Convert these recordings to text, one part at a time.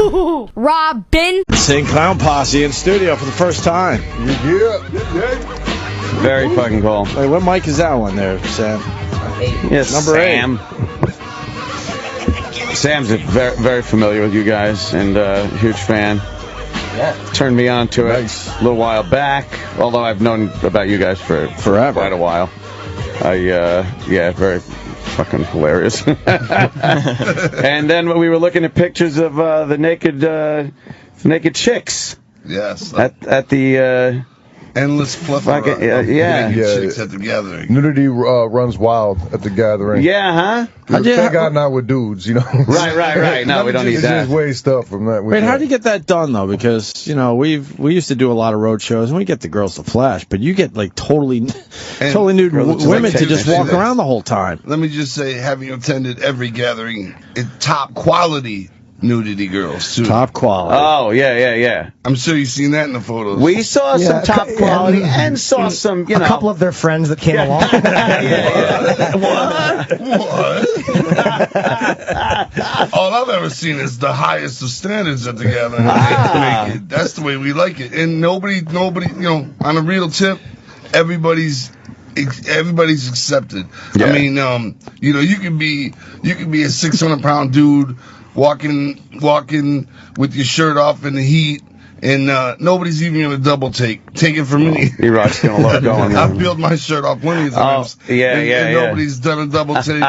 HooHooHooRobin. Seeing Clown Posse in studio for the first time. Yeah. Very fucking cool. Wait, what mic is that one there, Sam? Yes, Number Sam. 8. Sam's very, very familiar with you guys and a huge fan. Yeah. Turned me on to it a little while back, although I've known about you guys for forever, quite a while. Yeah, very fucking hilarious. And then we were looking at pictures of the naked chicks. Yes. At the endless fluffer chicks at the gathering. Nudity runs wild at the gathing. Yeah, huh? Thank God not with dudes, you know. Right. No, we don't need that. Just way stuff from that. Wait, how do you get that done though? Because we used to do a lot of road shows and we get the girls to flash, but you get like totally nude women to just walk around the whole time. Let me just say, having attended every gathering, top quality nudity girls too. Top quality. Oh yeah. I'm sure you've seen that in the photos. We saw some top quality and saw some, a couple of their friends that came along. What? All I've ever seen is the highest of standards at the gathering. That's the way we like it. And nobody, on a real tip, everybody's accepted. Yeah. I mean, you could be a 600-pound dude walking with your shirt off in the heat, and nobody's even gonna double take it from me. E-Rock's gonna love going. I've peeled my shirt off plenty of times. And nobody's done a double take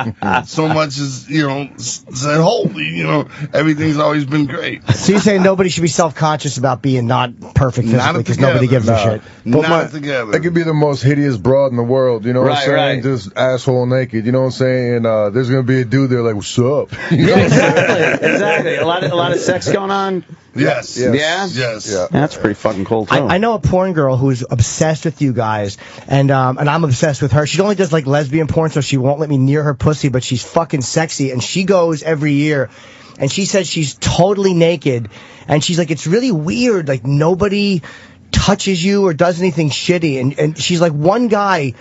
so much as said holy. Everything's always been great. So you say nobody should be self-conscious about being not perfect physically because nobody gives a shit. Not together. It could be the most hideous broad in the world. You know what I'm saying? Right. Just asshole naked. You know what I'm saying? And there's gonna be a dude there like, "What's up?" Exactly. A lot of sex going on. Yes. Yeah. That's pretty fucking cool too. I know a porn girl who's obsessed with you guys, and I'm obsessed with her. She only does like lesbian porn, so she won't let me near her pussy, but she's fucking sexy, and she goes every year, and she says she's totally naked, and she's like, it's really weird, like nobody touches you or does anything shitty, and she's like, one guy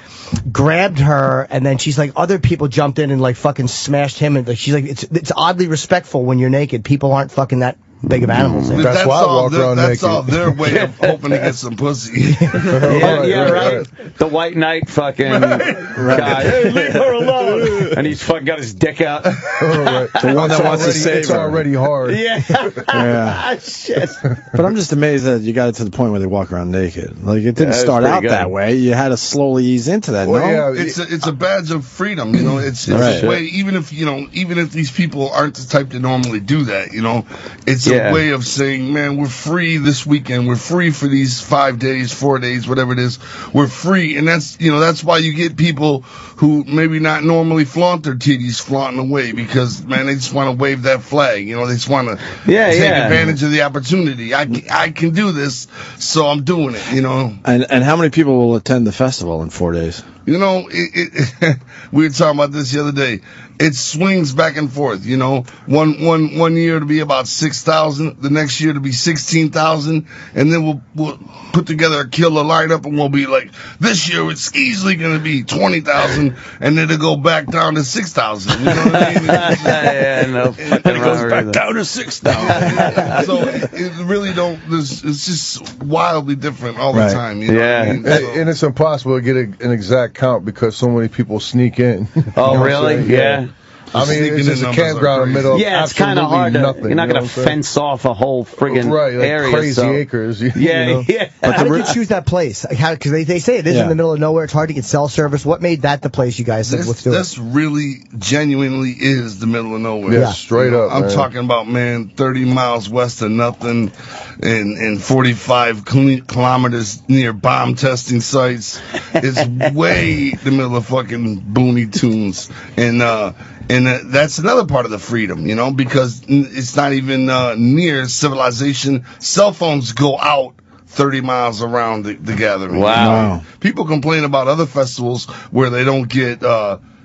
grabbed her, and then she's like, other people jumped in and like fucking smashed him, and like, she's like, it's oddly respectful when you're naked. People aren't fucking that big of animals. That's why I walk around naked. That's all their way of hoping to get some pussy. Right. The white knight fucking guy. Hey, leave her alone. And he's fucking got his dick out. The one that wants to save her. It's already hard. Yeah. Shit. But I'm just amazed that you got it to the point where they walk around naked. Like, it didn't start out that way. You had to slowly ease into that. Well, yeah, it's a badge of freedom. It's a way. Even if these people aren't the type to normally do that, it's a way of saying, man, we're free this weekend. We're free for these 5 days, 4 days, whatever it is. We're free, and that's why you get people who maybe not normally flaunt their titties flaunting away because, man, they just want to wave that flag. They just want to take advantage of the opportunity. I can do this, so I'm doing it. And how many people will attend the festival in 4 days? We were talking about this the other day. It swings back and forth. One year to be about 6,000, the next year to be 16,000, and then we'll put together a killer lineup, and we'll be like, this year it's easily going to be 20,000, and then it'll go back down to 6,000. You know what I mean? It goes back down to 6,000. So it really don't. It's just wildly different all the time. You know what I mean? And it's impossible to get an exact count because so many people sneak in. Oh, really? Yeah. I mean, it's just a campground in the middle of it's kind of hard. Nothing, you're not going to fence off a whole friggin' area. Crazy acres. Yeah. But how did you choose that place? Because they say it is in the middle of nowhere. It's hard to get cell service. What made that the place you guys said, let's do it? This really genuinely is the middle of nowhere. Yeah, straight up. I'm talking about, 30 miles west of nothing and 45 kilometers near bomb testing sites. It's way the middle of fucking Booney Tunes. And that's another part of the freedom, because it's not even near civilization. Cell phones go out 30 miles around the gathering. Wow. People complain about other festivals where they don't get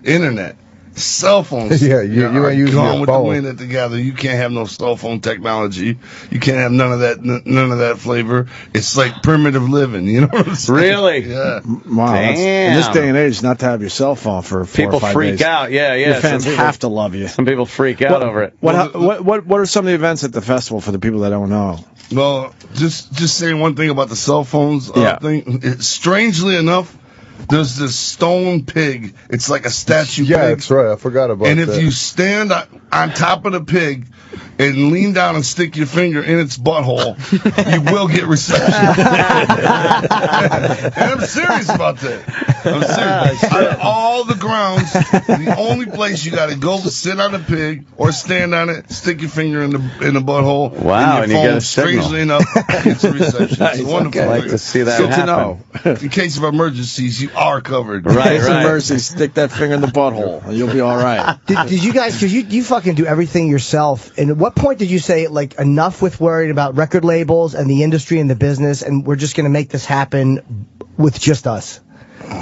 internet. Cell phones. Yeah, you ain't using gone your with phone. the wind together. You can't have no cell phone technology. You can't have none of that flavor. It's like primitive living. You know what I'm saying? Really? Yeah. Wow. Damn. In this day and age, not to have your cell phone for 4 People or 5 freak days. out. Yeah. Your fans have to love you. Some people freak out over it. What are some of the events at the festival for the people that don't know? Well, just saying one thing about the cell phones thing. Strangely enough, there's this stone pig. It's like a statue pig. Yeah, that's right. I forgot about that. And if you stand on top of the pig and lean down and stick your finger in its butthole, you will get reception. And I'm serious about that. I'm serious. Out of all the grounds, the only place you got to go to sit on a pig or stand on it, stick your finger in the butthole. Wow, and you get a strangely signal. enough, gets a reception. It's wonderful. I'd like to see that Good happen. to know. In case of emergencies, you are covered. Right, Case of right. mercy, stick that finger in the butthole, and you'll be all right. Did you guys, because you fucking do everything yourself, and at what point did you say, like, enough with worrying about record labels and the industry and the business, and we're just going to make this happen with just us?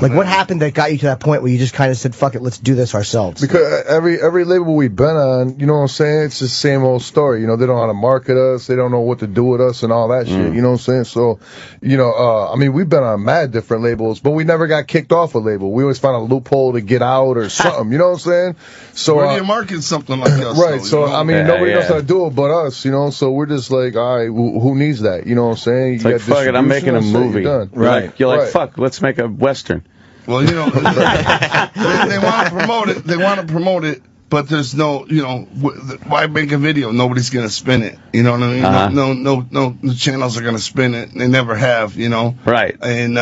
Like, what happened that got you to that point where you just kind of said, fuck it, let's do this ourselves? Because every label we've been on, you know what I'm saying? It's the same old story. You know, they don't know how to market us. They don't know what to do with us and all that shit. You know what I'm saying? So, you know, I mean, we've been on mad different labels, but we never got kicked off a label. We always found a loophole to get out or something. You know what I'm saying? So, Where do you market something like us? right. though, So, you know? I mean, nobody Yeah. knows how to do it but us, you know? So we're just like, all right, who needs that? You know what I'm saying? It's like, fuck it, I'm making a movie. Done. You're like, Right. fuck, let's make a Western. Well, you know, they want to promote it. They want to promote it, but there's no, you know, why make a video? Nobody's gonna spin it. You know what I mean? Uh-huh. No channels are gonna spin it. They never have. You know. Right. And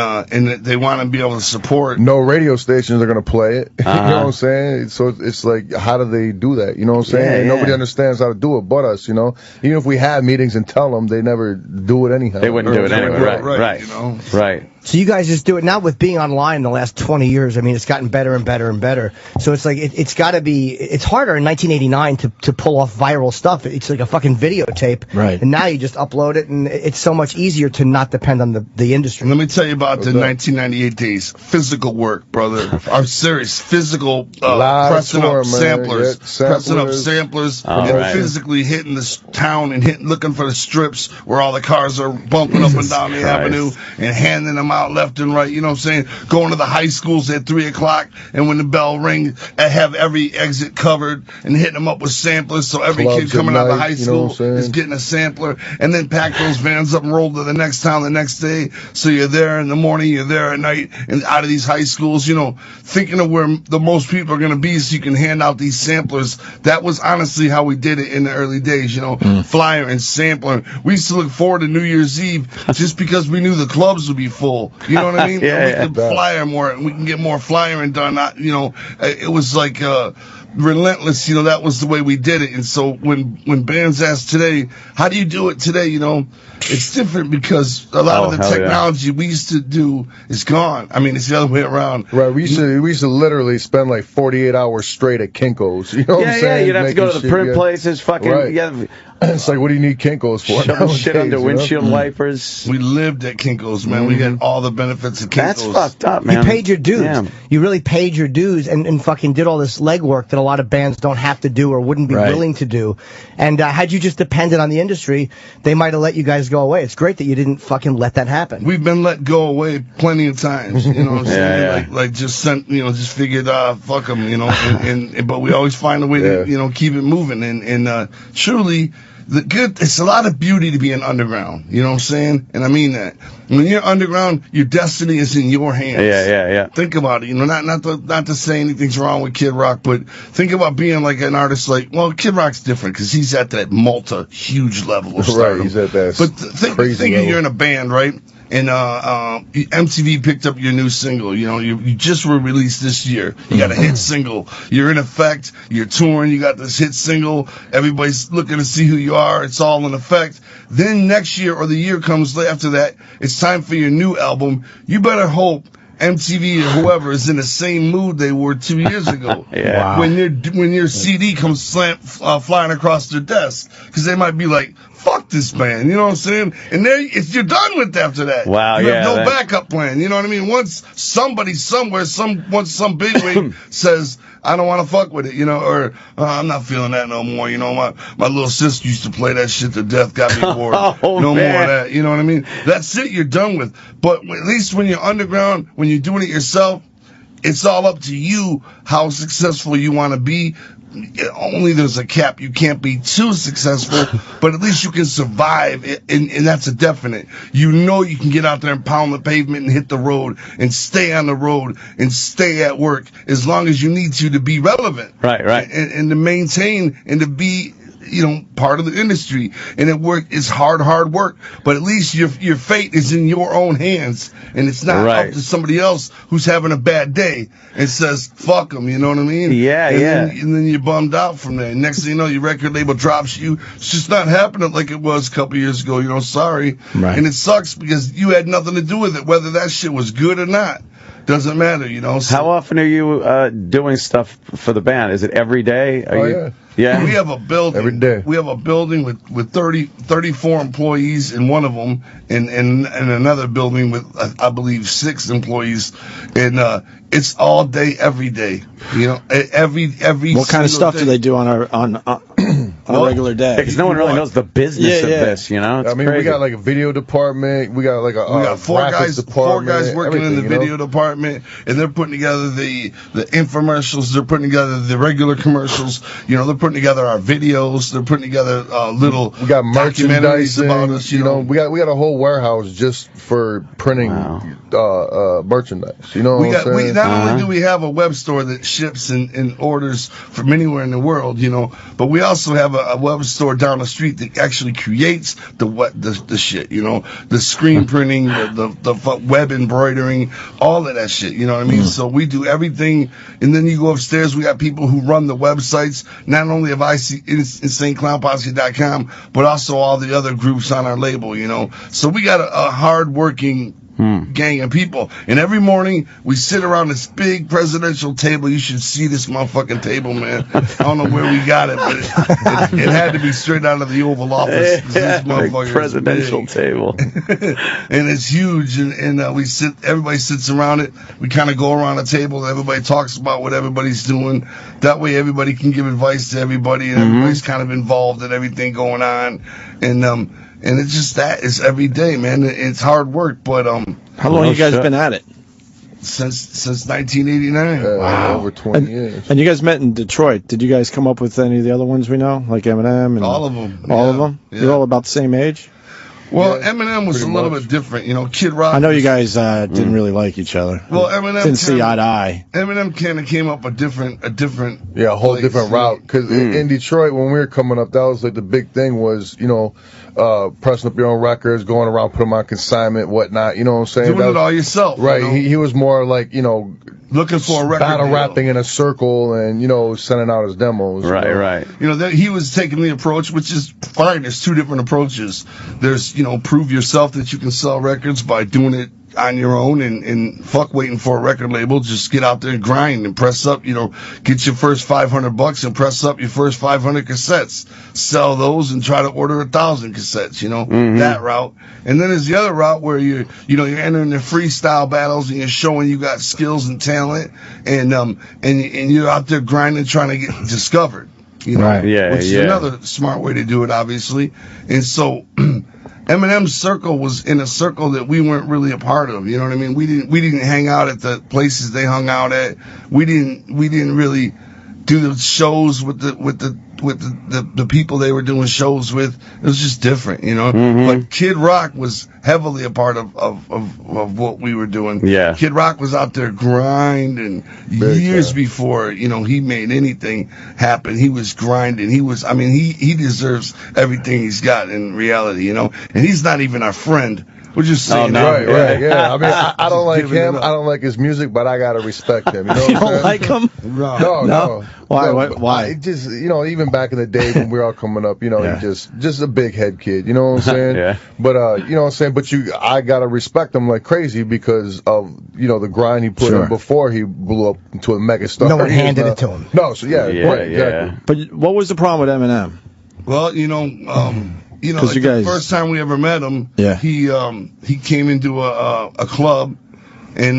they want to be able to support. No radio stations are going to play it. You Uh-huh. know what I'm saying? So it's like, how do they do that? You know what I'm saying? Yeah, And yeah. nobody understands how to do it but us, you know? Even if we have meetings and tell them, they never do it anyhow. They wouldn't do it anyway. Right. You know. Right. So you guys just do it now with being online in the last 20 years. I mean, it's gotten better and better and better. So it's like, it's got to be, it's harder in 1989 to pull off viral stuff. It's like a fucking videotape. Right. And now you just upload it, and it's so much easier to not depend on the industry. Let me tell you about the 1998 days. Physical work, brother. I'm serious. Physical pressing up samplers. Pressing up samplers and right. physically hitting this town and looking for the strips where all the cars are bumping up and down the avenue and handing them out left and right. You know what I'm saying? Going to the high schools at 3 o'clock, and when the bell rings, I have every exit covered and hitting them up with samplers so every Clubs kid coming at out of night, high you know school what I'm saying? is getting a sampler, and then pack those vans up and roll to the next town the next day. So you're there in the morning, you're there at night, and out of these high schools, you know, thinking of where the most people are going to be so you can hand out these samplers. That was honestly how we did it in the early days, you know, flyer and sampler. We used to look forward to New Year's Eve just because we knew the clubs would be full. You know what I mean? Yeah, And we could flyer more, and we can get more flyering done. You know, it was like relentless. You know, that was the way we did it. And so when bands ask today, how do you do it today? You know, it's different because a lot of the technology we used to do is gone. I mean, it's the other way around. Right, we used to literally spend like 48 hours straight at Kinko's. You know what I'm saying? Yeah, you'd have to go to the print shit, places, fucking, Right. It's like, what do you need Kinko's for? shove shit nowadays, under you know? windshield wipers. We lived at Kinko's, man. We got all the benefits of Kinko's. That's fucked up, man. You paid your dues. Damn. You really paid your dues and fucking did all this legwork that a lot of bands don't have to do or wouldn't be willing to do. And had you just depended on the industry, they might have let you guys go away. It's great that you didn't fucking let that happen. We've been let go away plenty of times, you know what I'm saying? Yeah. Like just just figured, fuck them, you know, but we always find a way to, you know, keep it moving. And truly, it's a lot of beauty to be in underground, you know what I'm saying? And I mean that. When you're underground, your destiny is in your hands. Yeah. Think about it, you know, not to say anything's wrong with Kid Rock, but think about being like an artist Kid Rock's different because he's at that huge level of stardom. Right, he's at that But think level. you're in a band, right? And MTV picked up your new single. You know, you just were released this year. You got a hit single. You're in effect. You're touring. You got this hit single. Everybody's looking to see who you are. It's all in effect. Then next year or the year comes after that, it's time for your new album. You better hope MTV or whoever is in the same mood they were 2 years ago. Yeah. Wow. When your CD comes flying across their desk, because they might be like, fuck this band, you know what I'm saying? And you're done with after that. Wow, you have no that- backup plan, you know what I mean? Once somebody somewhere, some bigwig says, I don't want to fuck with it, you know, or I'm not feeling that no more. You know, my little sister used to play that shit to death, got me bored. No more of that. You know what I mean? That's it. You're done with. But at least when you're underground, when you're doing it yourself, it's all up to you how successful you want to be. Only there's a cap. You can't be too successful, but at least you can survive, and that's a definite. You know you can get out there and pound the pavement and hit the road and stay on the road and stay at work as long as you need to be relevant. Right. And to maintain and to be, you know, part of the industry. And it's hard work, but at least your fate is in your own hands, and it's not up to somebody else who's having a bad day and says, fuck them, you know what I mean? Yeah, and then you're bummed out from there. Next thing you know, your record label drops you. It's just not happening like it was a couple years ago, you know, sorry. Right. And it sucks because you had nothing to do with it, whether that shit was good or not. Doesn't matter, you know. So, how often are you doing stuff for the band? Is it every day? Yeah. We have a building. Every day. We have a building with 34 employees in one of them, and another building with, I believe, 6 employees. And it's all day, every day. You know, every. What kind of stuff do they do on a regular day? Because no one really knows the business of this, you know? It's I mean, crazy. we got like a video department. We got like a we got four guys working in the video department. department, and they're putting together the infomercials. They're putting together the regular commercials. You know, they're putting together our videos. They're putting together little We got merchandise about us. You know, we got a whole warehouse just for printing merchandise. You know, what I'm saying? Not only do we have a web store that ships and orders from anywhere in the world, you know, but we also have a web store down the street that actually creates the shit. You know, the screen printing, the web embroidering, all of that shit. You know what I mean? So we do everything, and then you go upstairs. We got people who run the websites. Not only of InsaneClownPosse.com, but also all the other groups on our label. You know, so we got a hard-working gang of people, and every morning we sit around this big presidential table. You should see this motherfucking table, man. I don't know where we got it, but it had to be straight out of the Oval Office. This presidential table. And it's huge, and we sit. Everybody sits around it. We kind of go around the table, and everybody talks about what everybody's doing. That way everybody can give advice to everybody, and everybody's kind of involved in everything going on, and it's just that. It's every day, man. It's hard work, but how long you guys been at it? Since 1989. Wow, over 20 years. And you guys met in Detroit. Did you guys come up with any of the other ones we know, like Eminem and all of them? All of them. Yeah. You're all about the same age. Well, Eminem was a little bit different, you know. Kid Rock. I know you guys didn't really like each other. Well, Eminem didn't see eye to eye. Eminem kind of came up a different a whole different route. Because in Detroit, when we were coming up, that was like the big thing was, you know, pressing up your own records, going around, putting them on consignment, whatnot. You know what I'm saying? Doing it all yourself. Right. You know? He was more like, you know, looking for a record battle deal. rapping in a circle and, you know, sending out his demos. Right. You know, he was taking the approach, which is fine. There's 2 different approaches. There's, you know, prove yourself that you can sell records by doing it on your own and fuck waiting for a record label. Just get out there and grind and press up, you know, get your first $500 and press up your first 500 cassettes. Sell those and try to order 1,000 cassettes, you know, that route. And then there's the other route where you're entering the freestyle battles and you're showing you got skills and talent and you're out there grinding, trying to get discovered. You know, right. Which is another smart way to do it, obviously. And so Eminem's circle was in a circle that we weren't really a part of. You know what I mean? We didn't hang out at the places they hung out at. We didn't really do the shows with the people they were doing shows with. It was just different, you know. But Kid Rock was heavily a part of what we were doing. Yeah. Kid Rock was out there grinding years before, you know, he made anything happen. He was grinding. He deserves everything he's got in reality, you know. And he's not even our friend. We're just saying Right, yeah. I mean, I don't like him. I don't like his music, but I gotta respect him. You know You don't like him? No. Why? It just, you know, even back in the day when we were all coming up, you know, he just a big head kid. You know what I'm saying? Yeah. But you know what I'm saying. But I gotta respect him like crazy because of, you know, the grind he put in before he blew up into a mega star. No one handed it to him. No, so exactly. But what was the problem with Eminem? Well, you know, like the first time we ever met him, he came into a club, and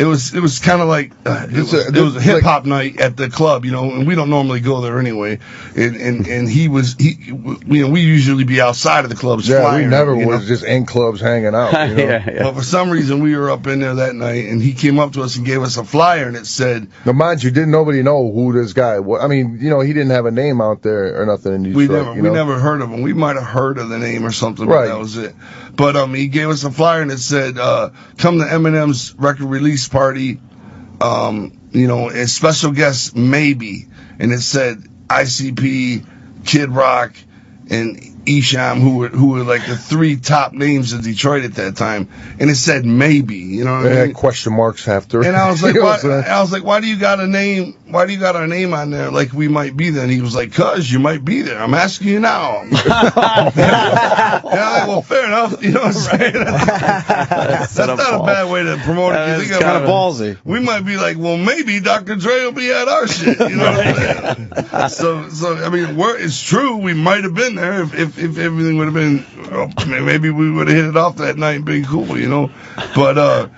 it was kind of like it was a hip hop night at the club, you know, and we don't normally go there anyway. And we usually be outside of the clubs. Yeah, flying, we never was just in clubs hanging out. You know? Yeah. But for some reason, we were up in there that night, and he came up to us and gave us a flyer, and it said, now, mind you, didn't nobody know who this guy was? I mean, you know, he didn't have a name out there or nothing in Detroit. We never heard of him. We might have heard of the name or something, right. But that was it. But he gave us a flyer, and it said, come to Eminem's record release party, you know, and special guest maybe. And it said ICP, Kid Rock, and Esham, who were like the 3 top names of Detroit at that time, and it said maybe, you know what I mean? Had question marks after. And I was like, why do you got a name? Why do you got our name on there? Like we might be there. And he was like, cuz you might be there. I'm asking you now. And I'm like, well, fair enough. You know what I'm saying? That's not a bad way to promote it. It's kind of ballsy. We might be like, well, maybe Dr. Dre will be at our shit. You know what I'm saying? So I mean, it's true. We might have been there if everything would have been, maybe we would have hit it off that night and been cool, you know. But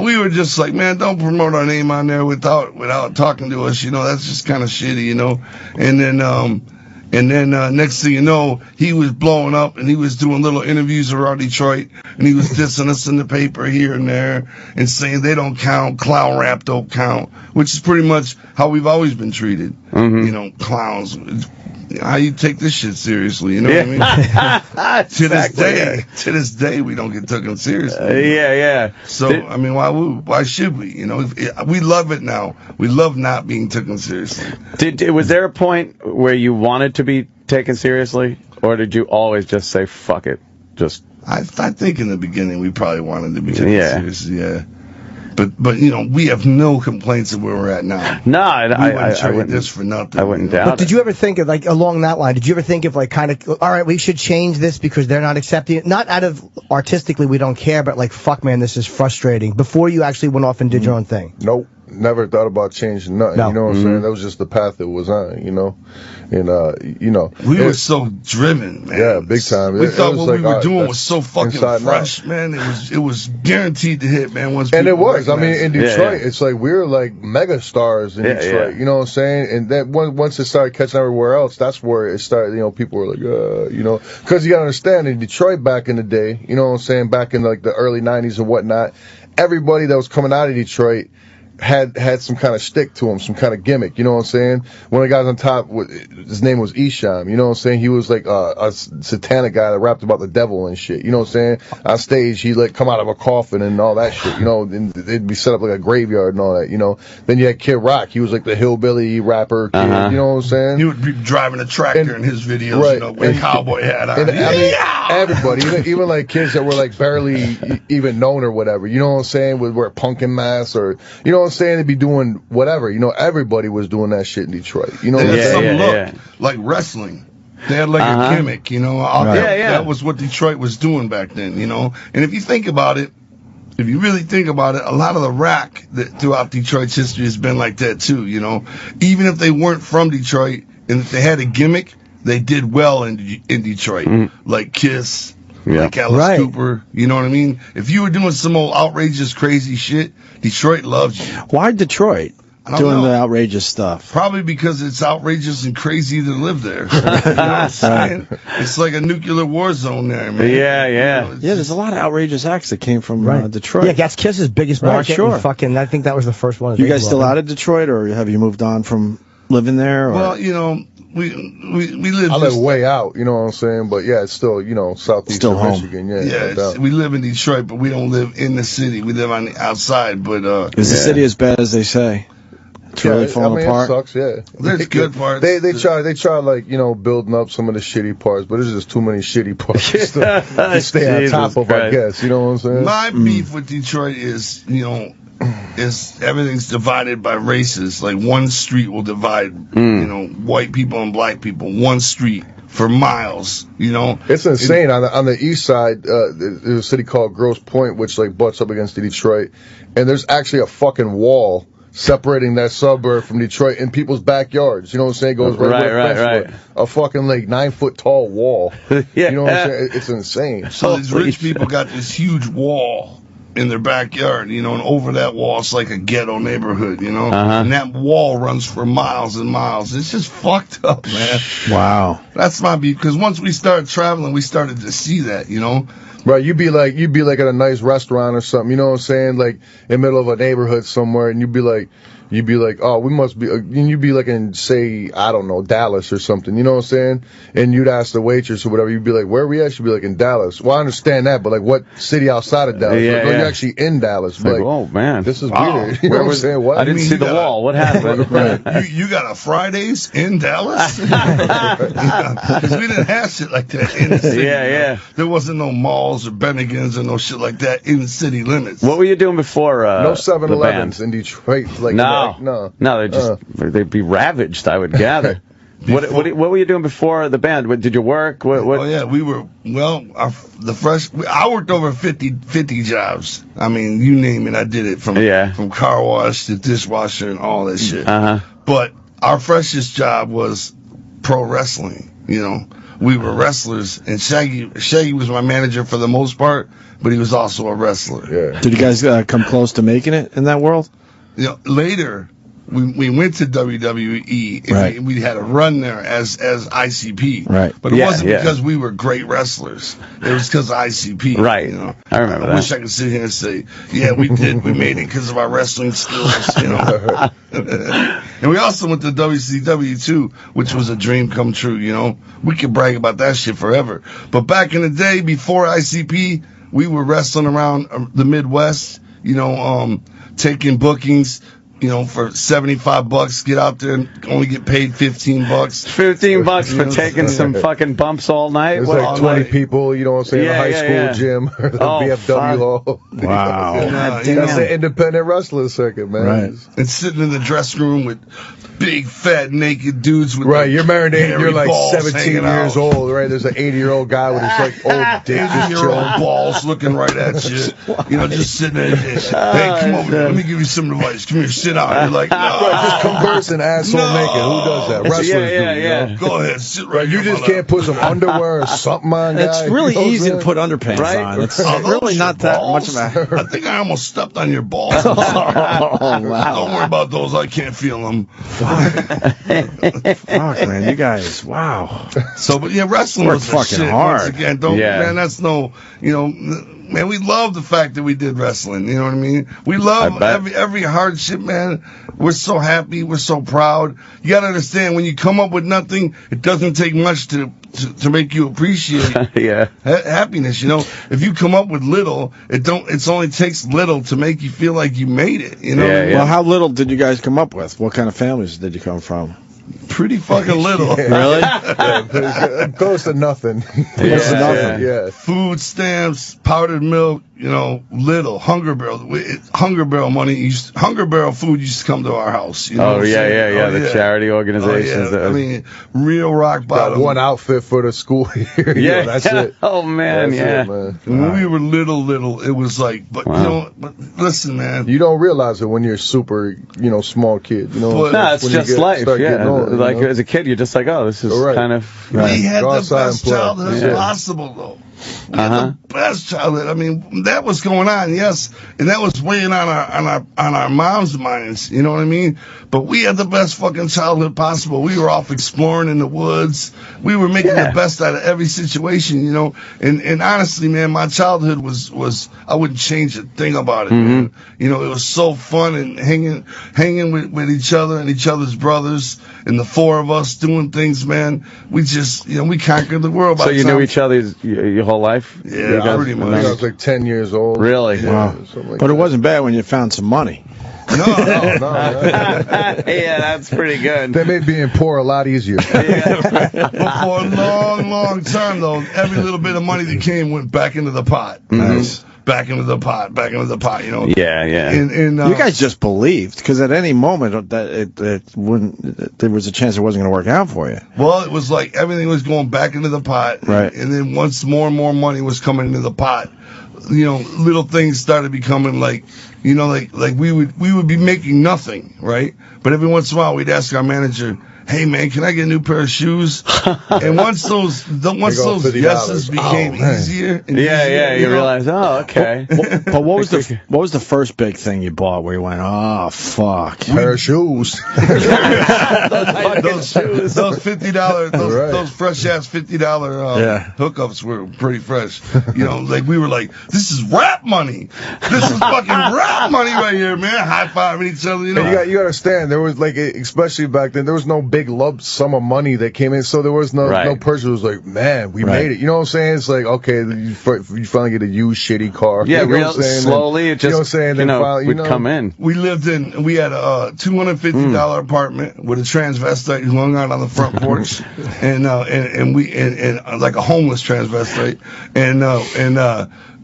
we were just like, man, don't promote our name on there without talking to us, you know. That's just kind of shitty, you know. And then next thing you know, he was blowing up and he was doing little interviews around Detroit, and he was dissing us in the paper here and there and saying they don't count, clown rap don't count, which is pretty much how we've always been treated. Mm-hmm. You know, clowns. How you take this shit seriously? You know what I mean? To this day, we don't get taken seriously. Yeah. So I mean, why should we? You know, we love it now. We love not being taken seriously. Was there a point where you wanted to be taken seriously, or did you always just say fuck it? I think in the beginning we probably wanted to be taken seriously. Yeah. But you know, we have no complaints of where we're at now. No, I wouldn't trade this for nothing. I wouldn't doubt. But did you ever think of, like, along that line? Did you ever think of, like, kind of, all right, we should change this because they're not accepting it? Not out of artistically we don't care, but like, fuck, man, this is frustrating. Before you actually went off and did your own thing. Nope. Never thought about changing nothing. No. You know what I'm saying? That was just the path it was on, you know. And, you know. We were so driven, man. Yeah, big time. We thought what we were doing was so fucking fresh, man. It was guaranteed to hit, man. And it was. I mean, in Detroit, it's like we were like mega stars in Detroit. You know what I'm saying? And then once it started catching everywhere else, that's where it started, you know, people were like, you know. Because you got to understand, in Detroit back in the day, you know what I'm saying, back in like the early 90s and whatnot, everybody that was coming out of Detroit had some kind of stick to him, some kind of gimmick, you know what I'm saying? One of the guys on top, his name was Esham, you know what I'm saying? He was like a satanic guy that rapped about the devil and shit, you know what I'm saying? On stage, he'd like come out of a coffin and all that shit, you know, and it'd be set up like a graveyard and all that, you know? Then you had Kid Rock, he was like the hillbilly rapper kid, you know what I'm saying? He would be driving a tractor in his videos, you know, with a cowboy hat on. And, I mean, everybody, even like kids that were like barely even known or whatever, you know what I'm saying? Would wear pumpkin masks or, you know what I'm saying? They'd be doing whatever, you know, everybody was doing that shit in Detroit. You know, they had some look like wrestling. They had like a gimmick, you know. That was what Detroit was doing back then, you know. And if you think about it, if you really think about it, a lot of the rock that throughout Detroit's history has been like that too, you know. Even if they weren't from Detroit and if they had a gimmick, they did well in Detroit, like Kiss. Like Alice Cooper, you know what I mean? If you were doing some old outrageous, crazy shit, Detroit loves you. Why Detroit? Doing the outrageous stuff. Probably because it's outrageous and crazy to live there. You know what I'm saying? It's like a nuclear war zone there, man. Yeah. You know, there's a lot of outrageous acts that came from Detroit. Yeah, that's Kiss's biggest market. Sure. Fucking, I think that was the first one. You guys still out of Detroit, or have you moved on from living there? Or? Well, you know, we live. I live way out, you know what I'm saying? But yeah, it's still, you know, southeast of Michigan. Yeah, we live in Detroit, but we don't live in the city. We live on the outside. But is the city as bad as they say? It's really falling apart. It sucks. Yeah, there's good parts. They try like, you know, building up some of the shitty parts, but there's just too many shitty parts to stay on top of. Christ. I guess, you know what I'm saying? My beef with Detroit is, you know, is everything's divided by races. Like one street will divide, you know, white people and black people. One street for miles, you know. It's insane. On the east side, there's a city called Grosse Pointe, which like butts up against Detroit, and there's actually a fucking wall separating that suburb from Detroit in people's backyards. You know what I'm saying? It goes right. A fucking like 9-foot tall wall. You know what I'm saying? It's insane. So these rich people got this huge wall their backyard, you know, and over that wall it's like a ghetto neighborhood, you know, and that wall runs for miles and miles. It's just fucked up, man. Wow. That's my beef, because once we started traveling, we started to see that, you know. Right, you'd be like at a nice restaurant or something, you know what I'm saying, like in the middle of a neighborhood somewhere, and you'd be like, oh, we must be, and you'd be like in, say, I don't know, Dallas or something, you know what I'm saying? And you'd ask the waitress or whatever, you'd be like, where are we at? She'd be like, in Dallas. Well, I understand that, but like, what city outside of Dallas? Like, you're actually in Dallas. Like, oh, man. This is weird. You know what I'm saying? What? I didn't see the wall. What happened? You got a Fridays in Dallas? Because we didn't have shit like that in the city. Yeah. There wasn't no malls or Bennigan's or no shit like that in the city limits. What were you doing before no 7-Elevens in Detroit? Like, no, they'd be ravaged, I would gather. What were you doing before the band? Did you work? What? Oh yeah, we were. Well, I worked over 50 jobs. I mean, you name it, I did it from car wash to dishwasher and all that shit. But our freshest job was pro wrestling. You know, we were wrestlers, and Shaggy was my manager for the most part, but he was also a wrestler. Yeah. Did you guys come close to making it in that world? You know, later. We went to WWE, and we had a run there as ICP. Right. But it wasn't because we were great wrestlers. It was because of ICP. Right. You know? I remember that. I wish I could sit here and say, yeah, we did. We made it because of our wrestling skills, you know. And we also went to WCW, too, which was a dream come true, you know. We could brag about that shit forever. But back in the day, before ICP, we were wrestling around the Midwest, you know, taking bookings, you know, for $75, get out there and only get paid $15. $15 for taking some fucking bumps all night. There's like 20 people, you know what I'm saying, in a high school gym or the VFW hall. Wow. That's the independent wrestling circuit, man. Right. And sitting in the dressing room with big, fat, naked dudes with you're marinating, you're like 17 years out. old, right? There's an 80-year-old guy with his like old dick just chilling. Balls looking right at you. You know, just sitting there. Hey, come over here. Let me give you some advice. Come here, sit down. You're like, no. Just conversing asshole naked. Who does that? Wrestlers do, you know? Go ahead, sit right You just can't put some underwear or something on, guy. It's really easy to put underpants on. It's really not that much of a... I think I almost stepped on your balls. Oh, wow. Don't worry about those. I can't feel them. Fuck, man, you guys, wow. So, but yeah, wrestling was fucking shit. hard. Once again, man, that's no, you know, man, we love the fact that we did wrestling. You know what I mean? We love every hardship, man. We're so happy. We're so proud. You got to understand, when you come up with nothing, it doesn't take much to make you appreciate happiness. You know, if you come up with little, it only takes little to make you feel like you made it. You know? Well, how little did you guys come up with? What kind of families did you come from? Pretty fucking little. Really? Close to nothing. Close to nothing. Yeah. Food stamps, powdered milk, you know, little. Hunger Barrel money. Hunger Barrel food used to come to our house. You know the charity organizations. I mean, real rock bottom. Got one outfit for the school year. Yeah, that's it. Oh, man, That's it, man. When we were little, it was like, but you know, but listen, man. You don't realize it when you're super, you know, small kid. You know, it's just life. Older, like you know? As a kid, you're just like, oh, this is kind of. We had the best childhood possible, though. We had the best childhood. I mean, that was going on, yes, and that was weighing on our moms' minds. You know what I mean? But we had the best fucking childhood possible. We were off exploring in the woods. We were making the best out of every situation. You know, and honestly, man, my childhood was I wouldn't change a thing about it. Man. You know, it was so fun and hanging with each other and each other's brothers and the four of us doing things, man. We just, you know, we conquered the world. So you knew each other your whole life? Yeah, pretty much. I was like 10 years old. Really? Wow. But it wasn't bad when you found some money. No. Yeah, that's pretty good. That made being poor a lot easier. But for a long, long time, though, every little bit of money that came went back into the pot. Nice. Back into the pot, you know. Yeah. And you guys just believed, because at any moment that it wouldn't. There was a chance it wasn't going to work out for you. Well, it was like everything was going back into the pot, right? And then once more and more money was coming into the pot, you know, little things started becoming like, you know, like we would be making nothing, right? But every once in a while, we'd ask our manager, hey man, can I get a new pair of shoes? And once those yeses became easier. And easier, you realize, oh, okay. But what was the first big thing you bought where you went, oh fuck, pair of shoes? those $50, those fresh ass $50 hookups were pretty fresh. You know, like we were like, this is rap money. This is fucking rap money right here, man. High fiving each other. You know, you got to understand, there was like, especially back then, there was no big lump sum of money that came in, so there was no person who was like, man, we made it. You know what I'm saying? It's like, okay, you finally get a used shitty car. Yeah, you know real slowly, it just, you know what I'm saying? Then finally, would come in. We had a $250 apartment with a transvestite who hung out on the front porch, and like a homeless transvestite, and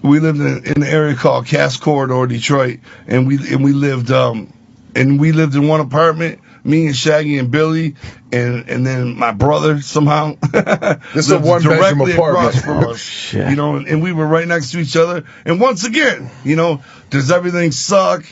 we lived in an area called Cass Corridor, Detroit, and we lived in one apartment. Me and Shaggy and Billy, and then my brother somehow. This is a one-bedroom apartment. From us, you know, and we were right next to each other. And once again, you know, does everything suck?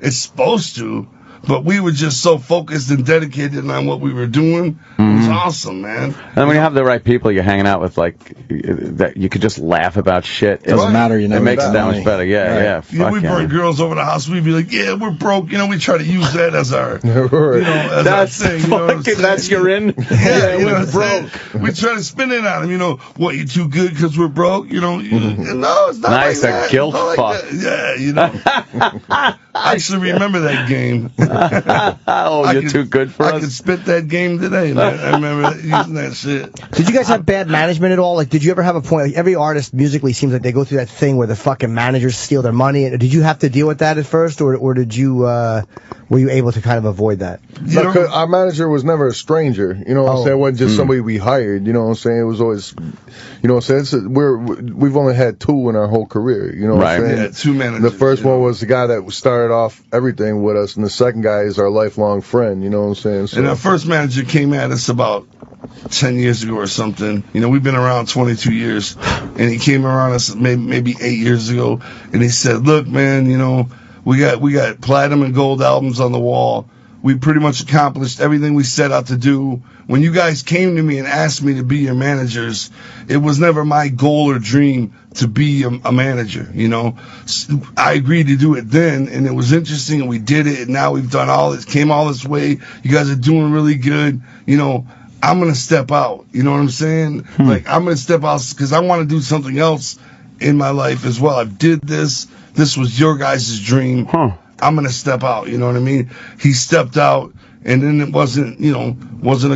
It's supposed to. But we were just so focused and dedicated on what we were doing. It was awesome, man. And when you have the right people you're hanging out with, like, that you could just laugh about shit. Doesn't matter, you know. It makes it that much better. Yeah. We bring girls over the house. We'd be like, yeah, we're broke. You know, we try to use that as our, you know, as that's our thing. You know what I'm saying? That's your in. Yeah, you know, broke. We try to spin it on them. You know, what, you too good because we're broke? You know, no, it's not nice, like that. Guilt fuck. Like yeah, you know. I actually remember that game. You're too good for us? I could spit that game today, man. I remember using that shit. Did you guys have bad management at all? Like, did you ever have a point? Like, every artist musically seems like they go through that thing where the fucking managers steal their money. Did you have to deal with that at first, or did you were you able to kind of avoid that? No, cause our manager was never a stranger. You know what I'm saying? It wasn't just somebody we hired. You know what I'm saying? It was always, you know what I'm saying? We've only had two in our whole career. You know what I'm saying? Yeah, two managers. The first one was the guy that started off everything with us, and the second guy is our lifelong friend. You know what I'm saying? So, and our first manager came at us about 10 years ago or something. You know, we've been around 22 years, and he came around us maybe 8 years ago, and he said, look, man, you know, we got platinum and gold albums on the wall. We pretty much accomplished everything we set out to do. When you guys came to me and asked me to be your managers, it was never my goal or dream to be a manager, you know. I agreed to do it then, and it was interesting, and we did it, and now we've done all this, came all this way. You guys are doing really good. You know, I'm going to step out. You know what I'm saying? Like, I'm going to step out because I want to do something else in my life as well. I did this. This was your guys' dream. I'm going to step out. You know what I mean? He stepped out, and then it wasn't until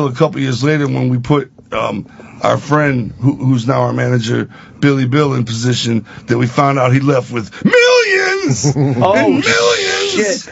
a couple years later when we put our friend, who's now our manager, Billy Bill, in position, that we found out he left with millions and millions. Shit.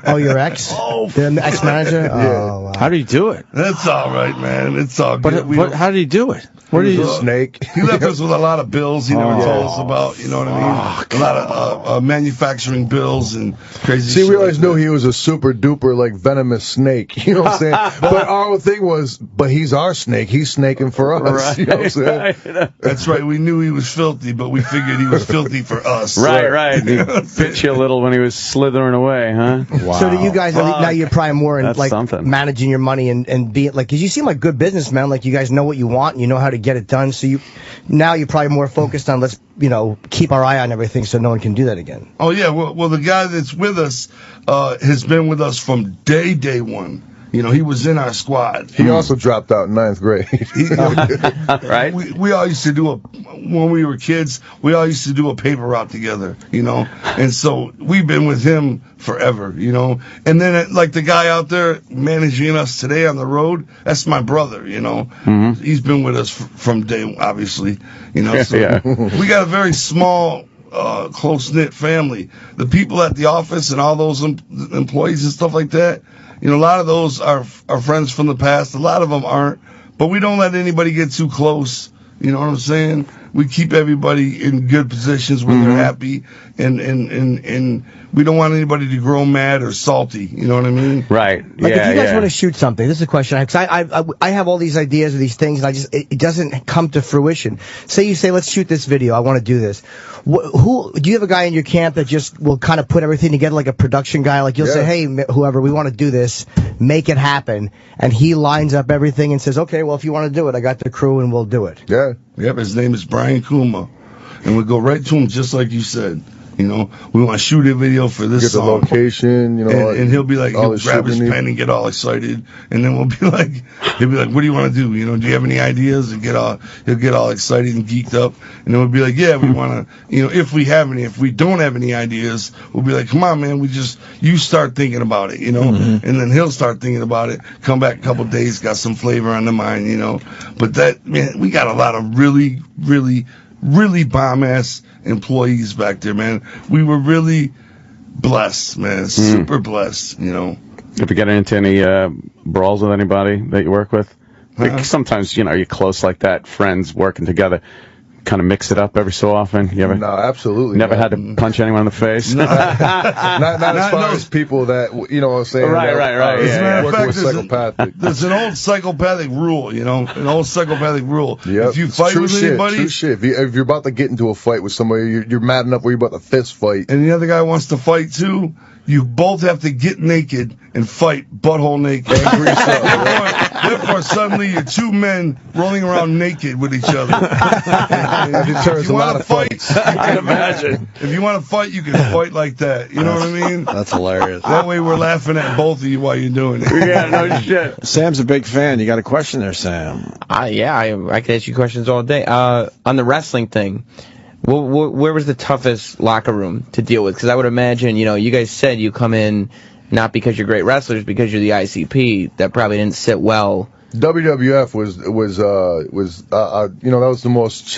Oh, your ex? The ex-manager? Yeah. Oh, wow. How did he do it? That's all right, man. It's all good. But how did he do it? Where did he snake? He left us with a lot of bills he never told us about, you know what I mean? A lot of manufacturing bills and crazy shit. See, we always knew he was a super duper, like, venomous snake. You know what I'm saying? But our whole thing was, but he's our snake. He's snaking for us. Right. You know what I'm saying? That's right. We knew he was filthy, but we figured he was filthy for us. Right. He bit you a little when he was slithering away, huh? Wow. So do you guys, now you're probably more in, like, something. managing your money and being, like, because you seem like good businessmen, like, you guys know what you want and you know how to get it done, so now you're probably more focused on, let's, you know, keep our eye on everything so no one can do that again. Oh, yeah. Well, the guy that's with us has been with us from day one. You know, he was in our squad. He also dropped out in 9th grade. Right? We all used to do when we were kids, we all used to do a paper route together, you know? And so we've been with him forever, you know? And then, like, the guy out there managing us today on the road, that's my brother, you know? He's been with us from day, obviously, you know? So we got a very small, close-knit family. The people at the office and all those employees and stuff like that, you know, a lot of those are friends from the past. A lot of them aren't. But we don't let anybody get too close. You know what I'm saying? we keep everybody in good positions where they're happy, and we don't want anybody to grow mad or salty. You know what I mean? Right. Like if you guys want to shoot something, this is a question because I have all these ideas of these things, and it doesn't come to fruition. Say you say, let's shoot this video. I want to do this. Who do you have a guy in your camp that just will kind of put everything together, like a production guy? Like you'll say, hey, whoever, we want to do this, make it happen, and he lines up everything and says, okay, well, if you want to do it, I got the crew and we'll do it. Yeah. Yep. His name is Brian Kuma, and we go right to him just like you said. You know, we want to shoot a video for this song. Get the location, you know. And he'll be like, he'll grab his pen and get all excited. And then he'll be like, what do you want to do? You know, do you have any ideas? And he'll get all excited and geeked up. And then we'll be like, yeah, we want to, you know, if we have any. If we don't have any ideas, we'll be like, come on, man, you start thinking about it, you know. And then he'll start thinking about it, come back a couple days, got some flavor on the mind, you know. But that, man, we got a lot of really, really, really bomb-ass employees back there, man. We were really blessed, man. Super blessed, you know. Have you gotten into any brawls with anybody that you work with? Like sometimes, you know, you're close like that, friends working together. Kind of mix it up every so often. You ever? No, absolutely. Never had to punch anyone in the face. Not as far as people that, you know what I'm saying. Right. As a matter of fact, psychopathic. There's an old psychopathic rule, you know, Yep. If you fight with anybody, true shit. If you're about to get into a fight with somebody, you're mad enough where you're about to fist fight, and the other guy wants to fight too, you both have to get naked and fight butthole naked. Therefore, suddenly you're two men rolling around naked with each other. If you want to fight, I imagine. If you want to fight, you can fight like that. You know what I mean? That's hilarious. That way we're laughing at both of you while you're doing it. Yeah, no shit. Sam's a big fan. You got a question there, Sam? Yeah, I could ask you questions all day. On the wrestling thing, where was the toughest locker room to deal with? Because I would imagine, you know, you guys said you come in not because you're great wrestlers, because you're the ICP. That probably didn't sit well. WWF was you know, that was the most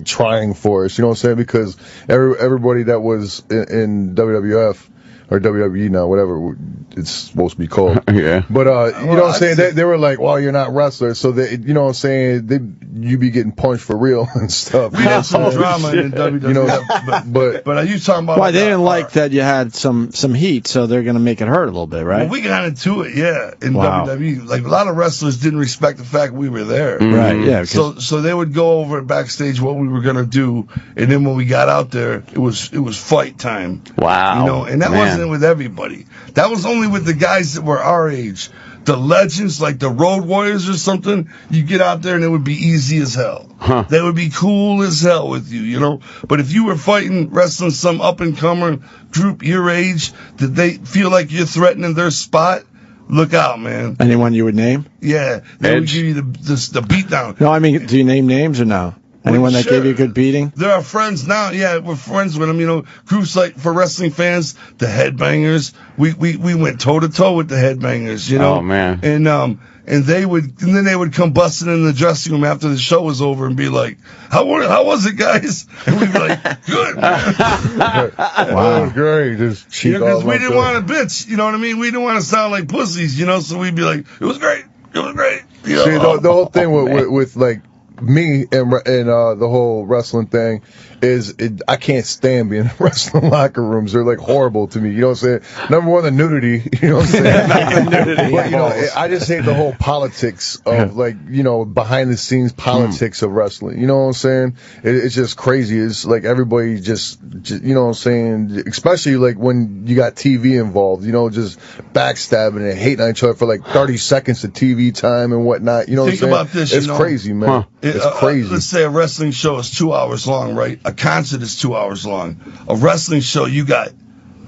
trying for us, you know what I'm saying, because everybody that was in WWF or WWE now, whatever it's supposed to be called. Yeah. But you know what I'm saying, they were like, well, you're not wrestlers, so they, you know what I'm saying, you be getting punched for real and stuff. We had some drama in WWF, you know, but are you talking about? Why they didn't like that you had some heat, so they're gonna make it hurt a little bit, right? Well, we got into it, in WWE. Like a lot of wrestlers didn't respect the fact we were there, right? Yeah. So they would go over backstage what we were gonna do, and then when we got out there, it was fight time. Wow. You know, and that wasn't with everybody. That was only with the guys that were our age. The legends, like the Road Warriors or something, you get out there and it would be easy as hell. They would be cool as hell with you, you know. But if you were wrestling some up-and-comer group your age, that they feel like you're threatening their spot, look out, man. Anyone you would name? Yeah, they would give you the beat down. No, I mean, do you name names or no? Anyone that gave you a good beating? There are friends now. Yeah, we're friends with them. You know, groups like, for wrestling fans, the Headbangers. We went toe to toe with the Headbangers. You know. Oh man. And then they would come busting in the dressing room after the show was over and be like, "How was it, guys?" And we'd be like, "Good." Wow, great. Just because we didn't want to bitch. You know what I mean? We didn't want to sound like pussies. You know, so we'd be like, "It was great. It was great." You know? See, the whole thing with like me and the whole wrestling thing is I can't stand being in wrestling locker rooms. They're like horrible to me. You know what I'm saying? Number one, the nudity. You know what I'm saying? The nudity. But, you know, I just hate the whole politics of, like, you know, behind the scenes politics of wrestling. You know what I'm saying? It's just crazy. It's like everybody just, you know what I'm saying? Especially like when you got TV involved, you know, just backstabbing and hating on each other for like 30 seconds of TV time and whatnot. You know what I'm saying? Think about this, it's crazy, man. It's crazy. Let's say a wrestling show is 2 hours long, right? A concert is 2 hours long. A wrestling show, you got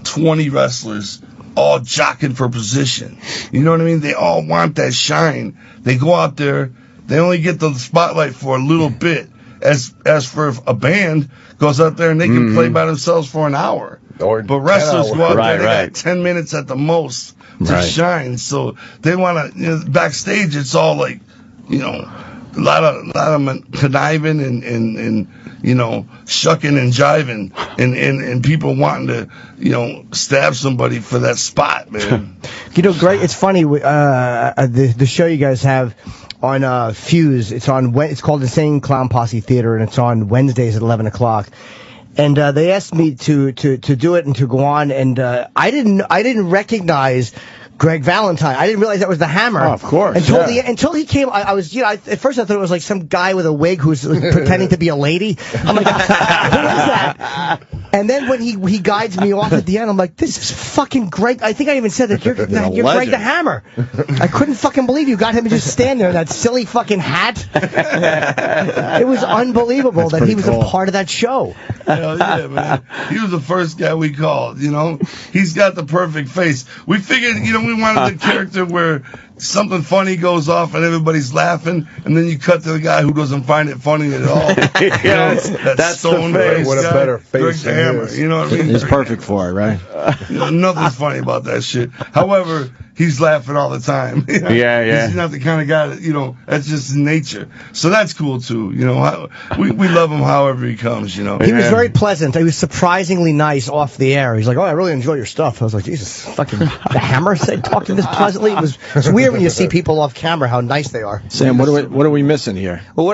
20 wrestlers all jockeying for position. You know what I mean? They all want that shine. They go out there, they only get the spotlight for a little bit. As for a band goes out there and they can play by themselves for an hour. But wrestlers go out there, they got 10 minutes at the most to shine. So they want to, you know, backstage, it's all like, you know, a lot of conniving and you know, shucking and jiving and people wanting to, you know, stab somebody for that spot, man. You know, great. It's funny. The show you guys have on Fuse. It's called Insane Clown Posse Theater, and it's on Wednesdays at 11 o'clock. And they asked me to do it and to go on, and I didn't recognize Greg Valentine. I didn't realize that was the Hammer. Oh, of course. Until he came, I was, at first I thought it was like some guy with a wig who's pretending to be a lady. I'm like, who is that? And then when he guides me off at the end, I'm like, this is fucking Greg. I think I even said that you're Greg the Hammer. I couldn't fucking believe you got him to just stand there in that silly fucking hat. It was unbelievable that he was a part of that show. Hell yeah, man. He was the first guy we called, He's got the perfect face. We figured, we wanted the character where something funny goes off and everybody's laughing, and then you cut to the guy who doesn't find it funny at all. That's stone face. What a better face Greg the Hammer. You know what I mean? He's perfect for it, right? Nothing's funny about that shit. However, he's laughing all the time. Yeah. He's not the kind of guy that, that's just his nature. So that's cool too. We love him however he comes, He was very pleasant. He was surprisingly nice off the air. He's like, oh, I really enjoy your stuff. I was like, Jesus, fucking the Hammer said talking this pleasantly. It's weird when you see people off camera how nice they are. Sam, what are we missing here? Well,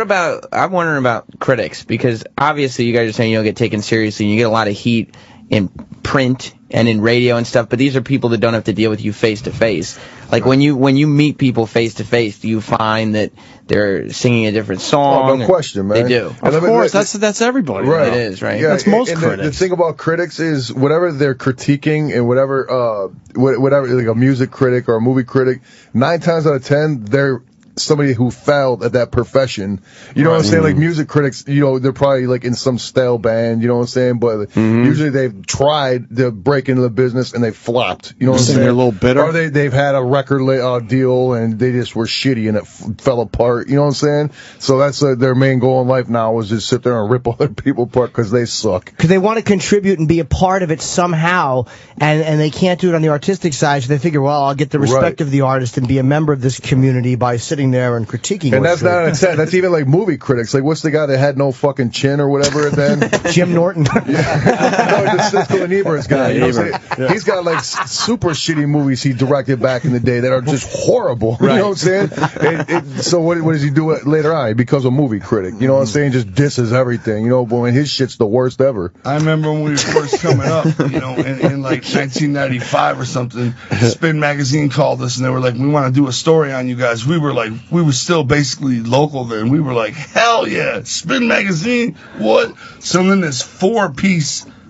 I'm wondering about critics, because obviously you guys are saying you don't get taken seriously and you get a lot of heat in print and in radio and stuff, but these are people that don't have to deal with you face to face. Like when you meet people face to face, do you find that they're singing a different song? Oh, no question, man. They do. Of course, that's everybody. Right. It is, right? Yeah, that's most critics. The thing about critics is whatever they're critiquing and whatever, like a music critic or a movie critic, 9 times out of 10, they're somebody who failed at that profession. You know what I'm saying? Like music critics, they're probably like in some stale band, you know what I'm saying? But usually they've tried to break into the business and they flopped. You know what I'm saying? They're a little bitter. Or they've had a record deal and they just were shitty and it fell apart. You know what I'm saying? So that's their main goal in life now, is just sit there and rip other people apart because they suck. Because they want to contribute and be a part of it somehow, and they can't do it on the artistic side, so they figure, well, I'll get the respect of the artist and be a member of this community by sitting there and critiquing. And that's not that's even like movie critics. Like, what's the guy that had no fucking chin or whatever then? Jim Norton. No, the Siskel and Ebert's guy. You know what I'm saying? He's got like super shitty movies he directed back in the day that are just horrible. Right. You know what I'm saying? So what does he do later on? He becomes a movie critic. You know what I'm saying? Just disses everything. But when his shit's the worst ever. I remember when we were first coming up, in like 1995 or something, Spin Magazine called us and they were like, we want to do a story on you guys. We were still basically local then. We were like, hell yeah, Spin Magazine, what? So then this 4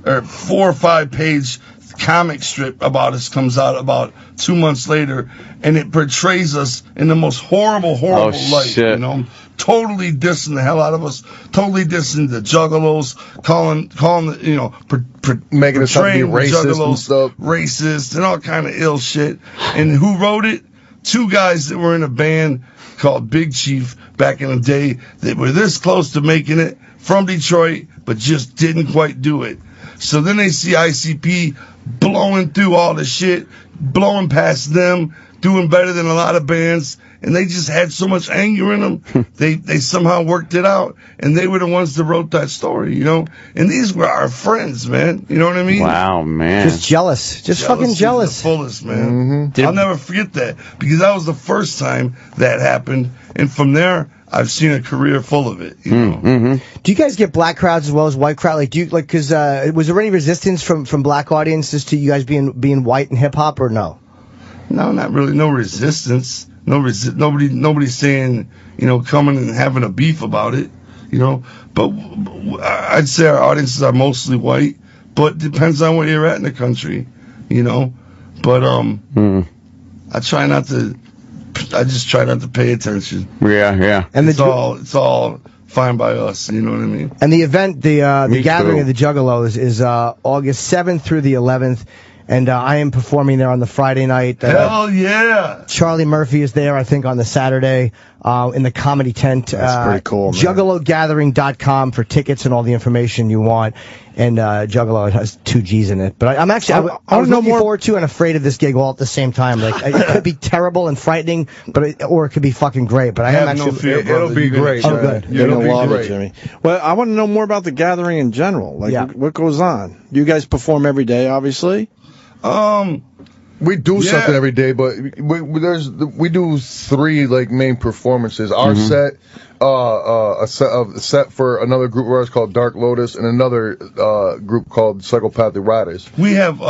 or 5 page comic strip about us comes out about 2 months later, and it portrays us in the most horrible light. Shit. Totally dissing the hell out of us, totally dissing the Juggalos, calling making us be racist and stuff, racist and all kind of ill shit. And who wrote it? 2 guys that were in a band called Big Chief back in the day that were this close to making it, from Detroit, but just didn't quite do it. So then they see ICP blowing through all the shit, blowing past them, doing better than a lot of bands, and they just had so much anger in them, they somehow worked it out, and they were the ones that wrote that story, And these were our friends, man. You know what I mean? Wow, man. Just jealous. Just fucking jealous. The fullest, man. I'll never forget that, because that was the first time that happened, and from there, I've seen a career full of it. Do you guys get black crowds as well as white crowd? Like, because was there any resistance from black audiences to you guys being white and hip hop, or no? No, not really. No resistance. Nobody's saying, coming and having a beef about it, But I'd say our audiences are mostly white, but depends on where you're at in the country, But I just try not to pay attention. Yeah. And it's all fine by us. You know what I mean? And the event, the gathering of the Juggalos is August 7th through the 11th. And I am performing there on the Friday night. Hell yeah! Charlie Murphy is there, I think, on the Saturday in the comedy tent. That's pretty cool, man. JuggaloGathering.com for tickets and all the information you want. And Juggalo has 2 G's in it. But I was looking forward to and afraid of this gig all at the same time. Like, it could be terrible and frightening, or it could be fucking great. But I am actually... No fear, it'll be great. Oh, good. You're going to love it, Jimmy. Well, I want to know more about the gathering in general. Like, what goes on? You guys perform every day, obviously? We do something every day, but we do 3 like main performances. Our set, a set for another group of ours called Dark Lotus, and another group called Psychopathic Riders. We have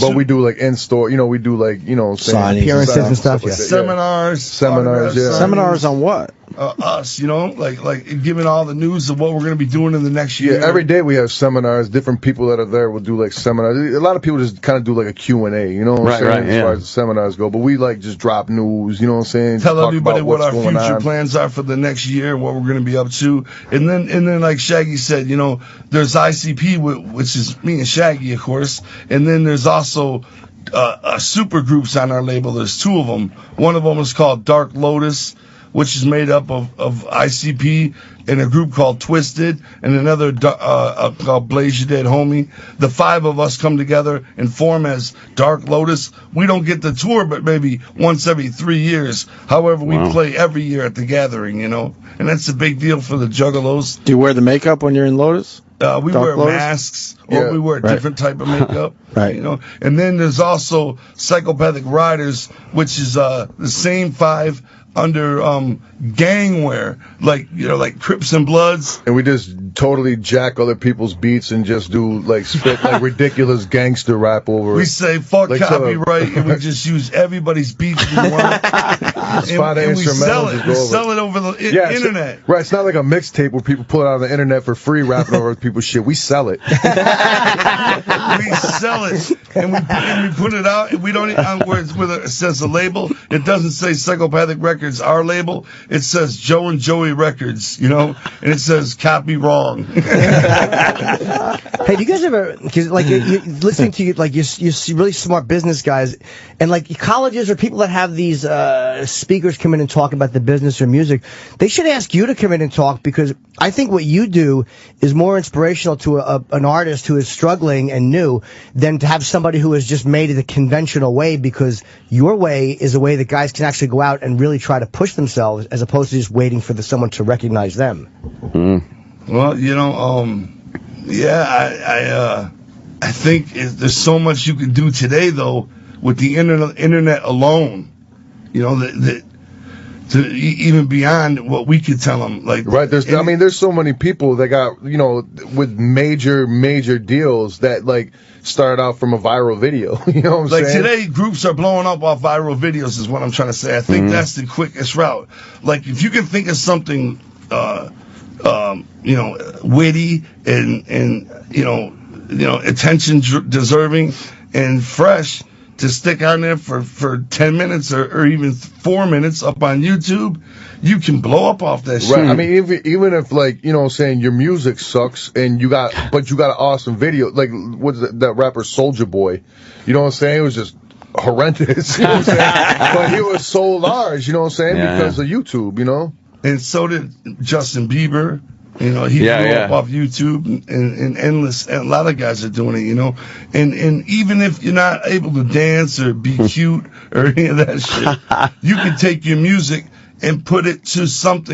but we do like in store, we do like signings, appearances and stuff. Seminars, Seminars on what? Us, like giving all the news of what we're going to be doing in the next year. Yeah, every day we have seminars. Different people that are there will do like seminars. A lot of people just kind of do like a Q&A, you know what I'm saying, as far as the seminars go. But we like just drop news, you know what I'm saying? Tell everybody what our future plans are for the next year, what we're going to be up to. And then like Shaggy said, there's ICP, which is me and Shaggy, of course. And then there's also super groups on our label. There's 2 of them. One of them is called Dark Lotus, which is made up of ICP and a group called Twisted, and another called Blaze Your Dead Homie. The 5 of us come together and form as Dark Lotus. We don't get to tour, but maybe once every 3 years. However, we play every year at the Gathering, and that's a big deal for the Juggalos. Do you wear the makeup when you're in Lotus? We wear masks, or we wear a different type of makeup, And then there's also Psychopathic Riders, which is the same 5 under gangwear, like Crips and Bloods. And we just totally jack other people's beats and just do spit ridiculous gangster rap over. We say fuck copyright and we just use everybody's beats we want. and we sell it. We sell it over the internet. It's not like a mixtape where people pull it out of the internet for free rapping over people's shit. We sell it. We sell it and we put it out, and we don't where it says a label. It doesn't say Psychopathic Records, our label. It says Joe and Joey Records, and it says copy wrong. Hey, do you guys ever, because you're listening to you're really smart business guys, and colleges or people that have these speakers come in and talk about the business or music, they should ask you to come in and talk, because I think what you do is more inspirational to an artist who is struggling and new than to have somebody who has just made it a conventional way, because your way is a way that guys can actually go out and really try to push themselves, as opposed to just waiting for someone to recognize them. Well, I think there's so much you can do today, though, with the internet alone. Even beyond what we could tell them. There's so many people that got, with major deals that started out from a viral video. You know what I'm saying? Today, groups are blowing up off viral videos is what I'm trying to say. I think that's the quickest route. If you can think of something, witty and attention deserving and fresh, to stick on there for 10 minutes or even 4 minutes up on YouTube, you can blow up off that shit. Right. I mean, even if your music sucks and you got an awesome video, what's that rapper Soulja Boy? You know what I'm saying? It was just horrendous. You know what I'm saying? But he was so large, you know what I'm saying? Because of YouTube, And so did Justin Bieber. He blew up off YouTube, and endless. And a lot of guys are doing it, And even if you're not able to dance or be cute or any of that shit, you can take your music and put it to some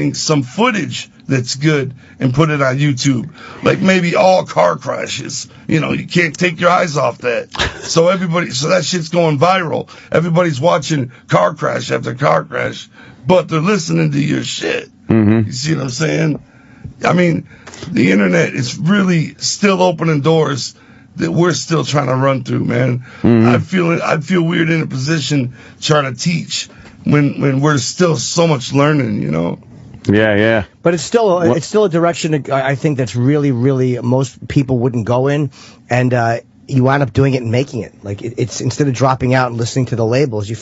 footage that's good, and put it on YouTube. Maybe all car crashes. You can't take your eyes off that. So that shit's going viral. Everybody's watching car crash after car crash, but they're listening to your shit. Mm-hmm. You see what I'm saying? I mean, the internet is really still opening doors that we're still trying to run through, man. Mm-hmm. I feel weird in a position trying to teach when we're still so much learning, Yeah. But it's still a direction I think that's really, really most people wouldn't go in, and you wind up doing it and making it. It's instead of dropping out and listening to the labels, you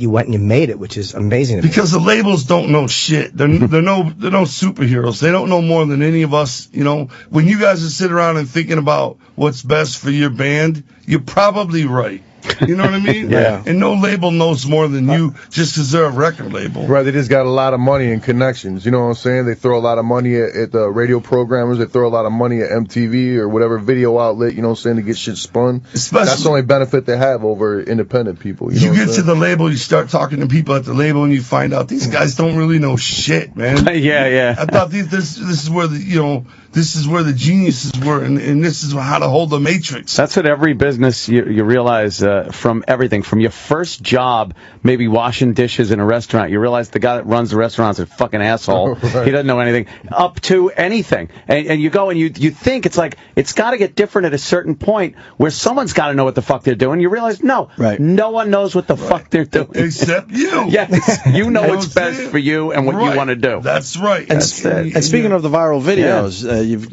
went and you made it, which is amazing. Because the labels don't know shit. They're no superheroes. They don't know more than any of us. When you guys are sitting around and thinking about what's best for your band, you're probably right. You know what I mean? Yeah. And no label knows more than you just because they're a record label. Right, they just got a lot of money and connections. You know what I'm saying? They throw a lot of money at the radio programmers. They throw a lot of money at MTV or whatever video outlet, you know what I'm saying, to get shit spun. That's the only benefit they have over independent people. You get to the label, you start talking to people at the label, and you find out these guys don't really know shit, man. Yeah. I thought this is where this is where the geniuses were, and this is how to hold the matrix. That's what every business you realize. from everything, from your first job, maybe washing dishes in a restaurant. You realize the guy that runs the restaurant's a fucking asshole. Right. He doesn't know anything. Up to anything. And you go and you think it's like, it's got to get different at a certain point where someone's got to know what the fuck they're doing. You realize, no, no one knows what the fuck they're doing. Except you. Yes, you know what's best for you and what you want to do. That's right. And speaking of the viral videos,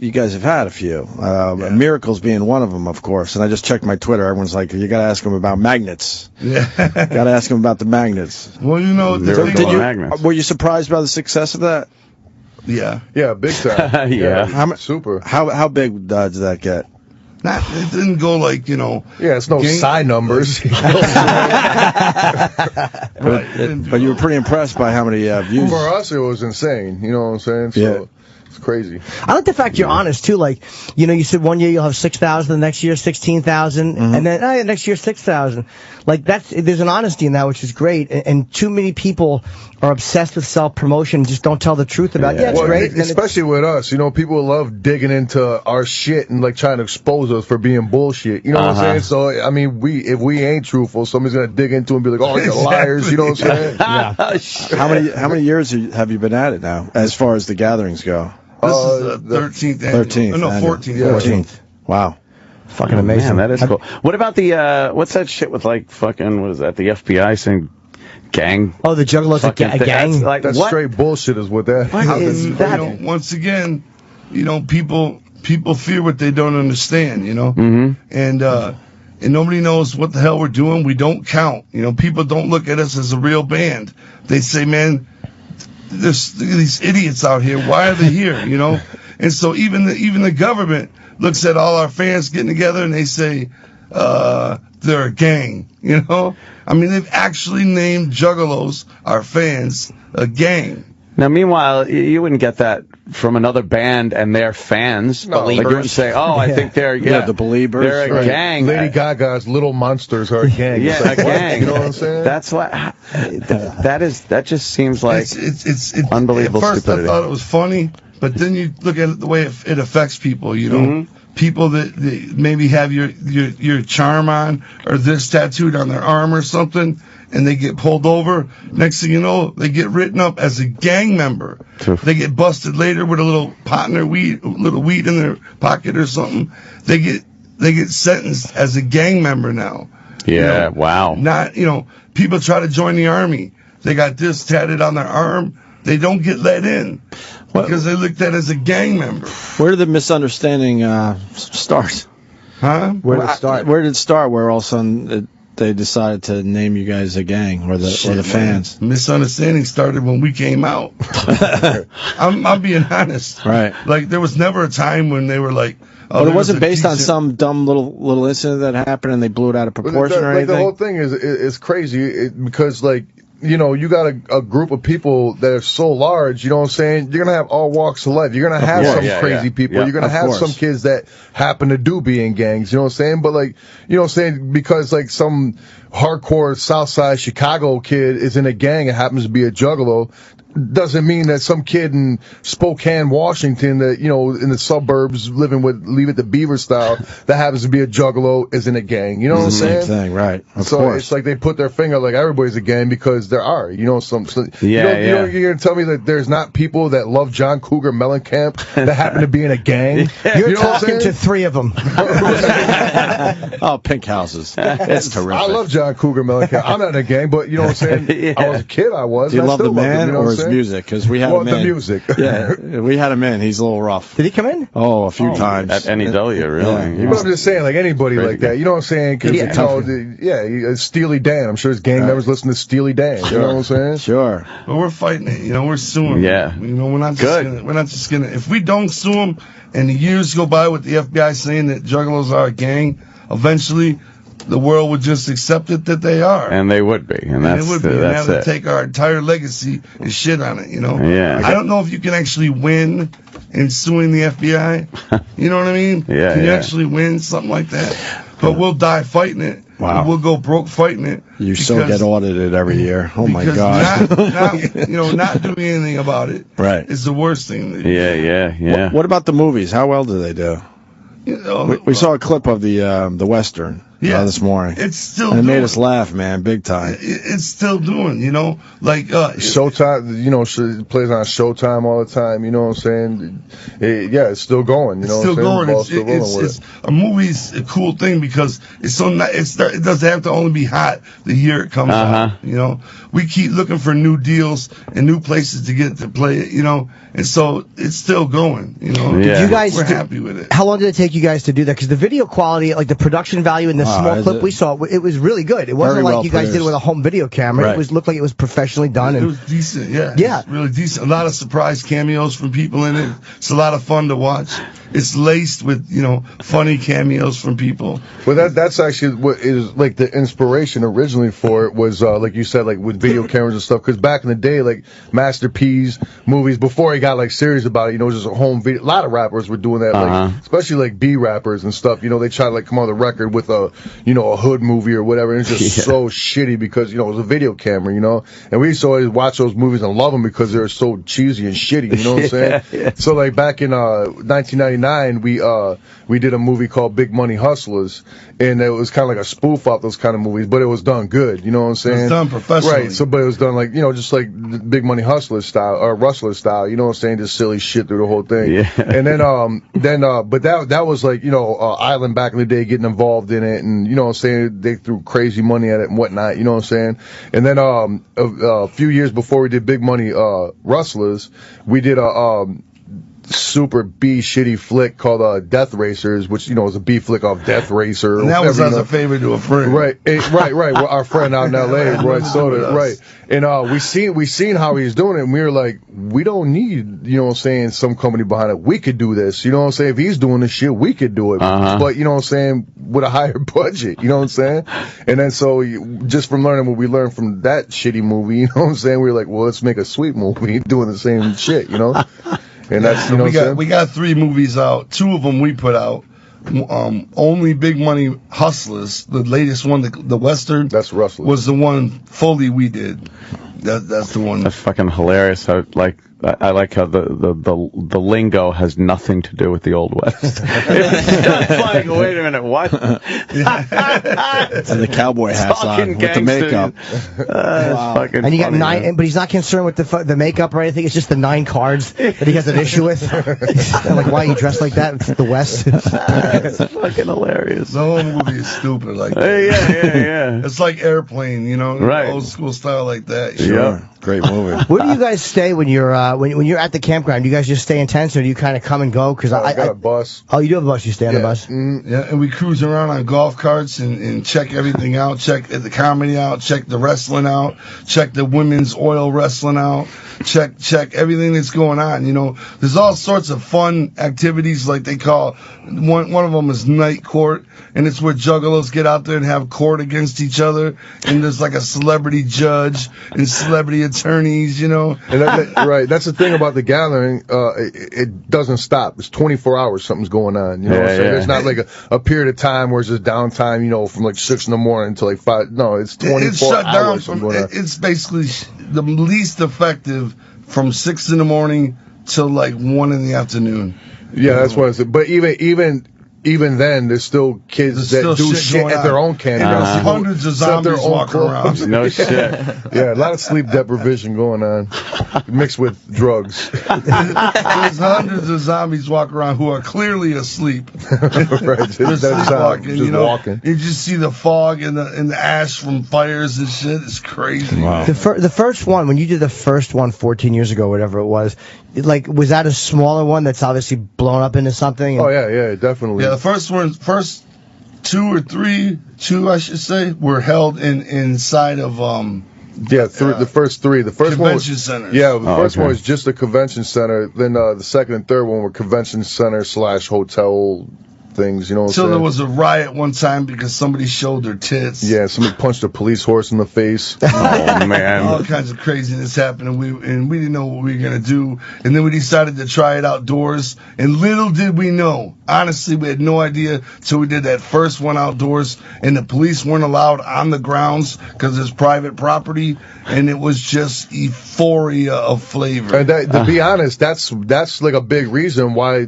you guys have had a few. Miracles being one of them, of course. And I just checked my Twitter. Everyone's like, you got to ask them about magnets. Yeah. Got to ask them about the magnets. Well, you know, were you surprised by the success of that? Yeah. Yeah, big time. Super. How big did that get? It didn't go like, you know. Yeah, it's no side numbers. But you were pretty impressed by how many views. For us, it was insane. You know what I'm saying? So, it's crazy. I like the fact you're honest, too. Like, you know, you said one year you'll have 6,000, the next year 16,000, and then next year 6,000. Like, there's an honesty in that, which is great. And too many people are obsessed with self-promotion and just don't tell the truth about it. Yeah, it's great. Especially with us. You know, people love digging into our shit and, like, trying to expose us for being bullshit. You know what I'm saying? So, I mean, if we ain't truthful, somebody's going to dig into it and be like, oh, you're liars. You know what I'm saying? How many years have you been at it now, as far as the gatherings go? This is the 13th annual. 13th. No, 14th. 14th. Wow. Fucking amazing. Man, that is cool. What about the, what's that shit with, like, fucking, what is that, the FBI saying gang? Oh, the Juggalos a gang? That's straight bullshit is what that is. That? You know, once again, you know, people fear what they don't understand, you know? And nobody knows what the hell we're doing. We don't count. You know, people don't look at us as a real band. They say, man, there's these idiots out here. Why are they here? You know, and so even the government looks at all our fans getting together and they say they're a gang. You know, I mean they've actually named Juggalos, our fans, a gang. Now, meanwhile, you wouldn't get that from another band and their fans. No. Like you wouldn't say, oh, I think they're the Believers. They're a gang. Lady Gaga's Little Monsters are a gang. Yeah, a gang. You know what I'm saying? That's what. That just seems like it's unbelievable at first stupidity. I thought it was funny, but then you look at it the way it affects people. You know, people that maybe have your charm on or this tattooed on their arm or something. And they get pulled over. Next thing you know, they get written up as a gang member. They get busted later with a little pot in their weed, a little weed in their pocket or something. They get sentenced as a gang member now. Yeah, you know, wow. Not, you know, people try to join the army. They got this tatted on their arm. They don't get let in because they looked at as a gang member. Where did the misunderstanding start? Huh? Where did it start? Where did it start? Where all of a sudden they decided to name you guys a gang, or the fans? Misunderstanding started when we came out. I'm being honest. Right. Like there was never a time when they were like. Oh, but it wasn't based on some dumb little incident that happened and they blew it out of proportion or anything. The whole thing is crazy because like. You know, you got a group of people that are so large, you know what I'm saying? You're going to have all walks of life. You're going to have some crazy people. You're going to have some kids that happen to be in gangs, you know what I'm saying? But like, you know what I'm saying? Because like some hardcore Southside Chicago kid is in a gang and happens to be a juggalo, doesn't mean that some kid in Spokane, Washington, that, you know, in the suburbs living with Leave It to Beaver style, that happens to be a juggalo is in a gang. You know what I'm saying? Same thing, right. Of so course. It's like they put their finger like everybody's a gang because there are, you know, you're going to tell me that there's not people that love John Cougar Mellencamp that happen to be in a gang? You're talking to three of them. Oh, pink houses. It's terrific. I love John Cougar Mellencamp. I'm not in a gang, but you know what I'm saying? I was a kid, I was. Do you love the man or his music? Because we had him in. The music. Yeah, we had him in. He's a little rough. Did he come in? Oh, a few times. At NEW, really. Yeah. But I'm just saying, like anybody like that. You know what I'm saying? Because, Steely Dan. I'm sure his gang members listen to Steely Dan. Sure. You know what I'm saying? Sure. But we're fighting it. You know, we're suing. Yeah. You know, we're not just gonna. If we don't sue them, and the years go by with the FBI saying that Juggalos are a gang, eventually the world would just accept it that they are. And they would be. And that's it. And have to take our entire legacy and shit on it, you know? Yeah. I don't know if you can actually win in suing the FBI. You know what I mean? Yeah. Can you actually win something like that? But we'll die fighting it. Wow. We'll go broke fighting it. You still get audited every year. Oh, my God. Not doing anything about it is the worst thing. Yeah. What about the movies? How well do they do? You know, we saw a clip of the Western. this morning. It's still and it doing. made us laugh, man, big time. It's still doing, like Showtime. It plays on Showtime all the time. You know what I'm saying? It's still going. You know, it's still going. It's a movie's a cool thing because it's so it doesn't have to only be hot the year it comes out. We keep looking for new deals and new places to get to play it. And so it's still going. Did you guys? We're happy with it. How long did it take you guys to do that? Because the video quality, like the production value in the small clip we saw, it was really good. It wasn't like you guys did it with a home video camera. Right. It looked like it was professionally done. It was decent, yeah. Yeah. It was really decent. A lot of surprise cameos from people in it. It's a lot of fun to watch. It's laced with, funny cameos from people. Well, that's actually what is like the inspiration originally for it was, like you said, like with video cameras and stuff. Because back in the day, like Master P's movies, before he got like serious about it, just a home video. A lot of rappers were doing that, like especially like B rappers and stuff. They try to like come on the record with a hood movie or whatever. And it's just so shitty because it was a video camera, And we used to always watch those movies and love them because they were so cheesy and shitty. You know what I'm saying? Yeah. So like back in 1999, we did a movie called Big Money Hustlers, and it was kind of like a spoof off those kind of movies, but it was done good. You know what I'm saying? It was done professionally. Right. So, but it was done like just like the Big Money Hustler style or Rustler style. You know what I'm saying? Just silly shit through the whole thing. Yeah. And then but that was like Island back in the day getting involved in it, and you know what I'm saying, they threw crazy money at it and whatnot. You know what I'm saying? And then a few years before we did Big Money Rustlers, we did a super B shitty flick called Death Racers, which was a B flick off Death Racer. And that was as a favor to a friend. Right. Right. Well, our friend out in L.A. Roy Soda. Right. And we seen how he's doing it, and we were like, we don't need some company behind it. We could do this. You know what I'm saying? If he's doing this shit, we could do it. But you know what I'm saying, with a higher budget. You know what I'm saying? And then so just from learning what we learned from that shitty movie, you know what I'm saying, we were like, well, let's make a sweet movie doing the same shit. And that's we got 3 movies out. 2 of them we put out. Only Big Money Hustlers, the latest one, the Western. That's Rustlers. Was the one fully we did. That's the one. That's fucking hilarious. I like how the lingo has nothing to do with the Old West. Like, wait a minute, what? And the cowboy hats on with the makeup. Wow. And you got 9, but he's not concerned with the makeup or anything. It's just the 9 cards that he has an issue with. Like, why are you dressed like that? It's the West. It's fucking hilarious. The whole movie is stupid like that. Yeah. It's like Airplane, right. Old school style like that. Sure. Yeah. Great movie. Where do you guys stay when you're when you're at the campground? Do you guys just stay in tents, or do you kind of come and go? Because I got a bus. Oh, you do have a bus. You stay on the bus. Yeah, and we cruise around on golf carts and check everything out. Check the comedy out. Check the wrestling out. Check the women's oil wrestling out. Check everything that's going on. There's all sorts of fun activities, like they call one of them is night court, and it's where juggalos get out there and have court against each other, and there's like a celebrity judge and celebrity attorneys. And right, that's the thing about the gathering. It doesn't stop. It's 24 hours. Something's going on. So there's not like a period of time where it's just downtime. From like 6 in the morning until like 5. No, it's 24 it's shut hours. Down it's basically the least effective from 6 in the morning till like 1 in the afternoon. Yeah, that's what I said. But even then, there's still kids that do shit at their own campground. Hundreds of zombies walking around. No shit. Yeah, a lot of sleep deprivation going on, mixed with drugs. There's hundreds of zombies walking around who are clearly asleep. Right, sleepwalking. Walking. You just see the fog and the ash from fires and shit. It's crazy. Wow. The first one, when you did the first one 14 years ago, whatever it was, was that a smaller one that's obviously blown up into something? Oh yeah, definitely. Yeah, the first 2 or 3, I should say, were held inside of the first 3. The first convention one centers. Yeah, the first one was just a convention center. Then the second and third one were convention center / hotel things. So there was a riot one time because somebody showed their tits. Yeah, somebody punched a police horse in the face. Oh man, all kinds of craziness happened, and we didn't know what we were gonna do. And then we decided to try it outdoors. And little did we know, honestly, we had no idea till we did that first one outdoors, and the police weren't allowed on the grounds because it's private property, and it was just euphoria of flavor. And to be honest, that's like a big reason why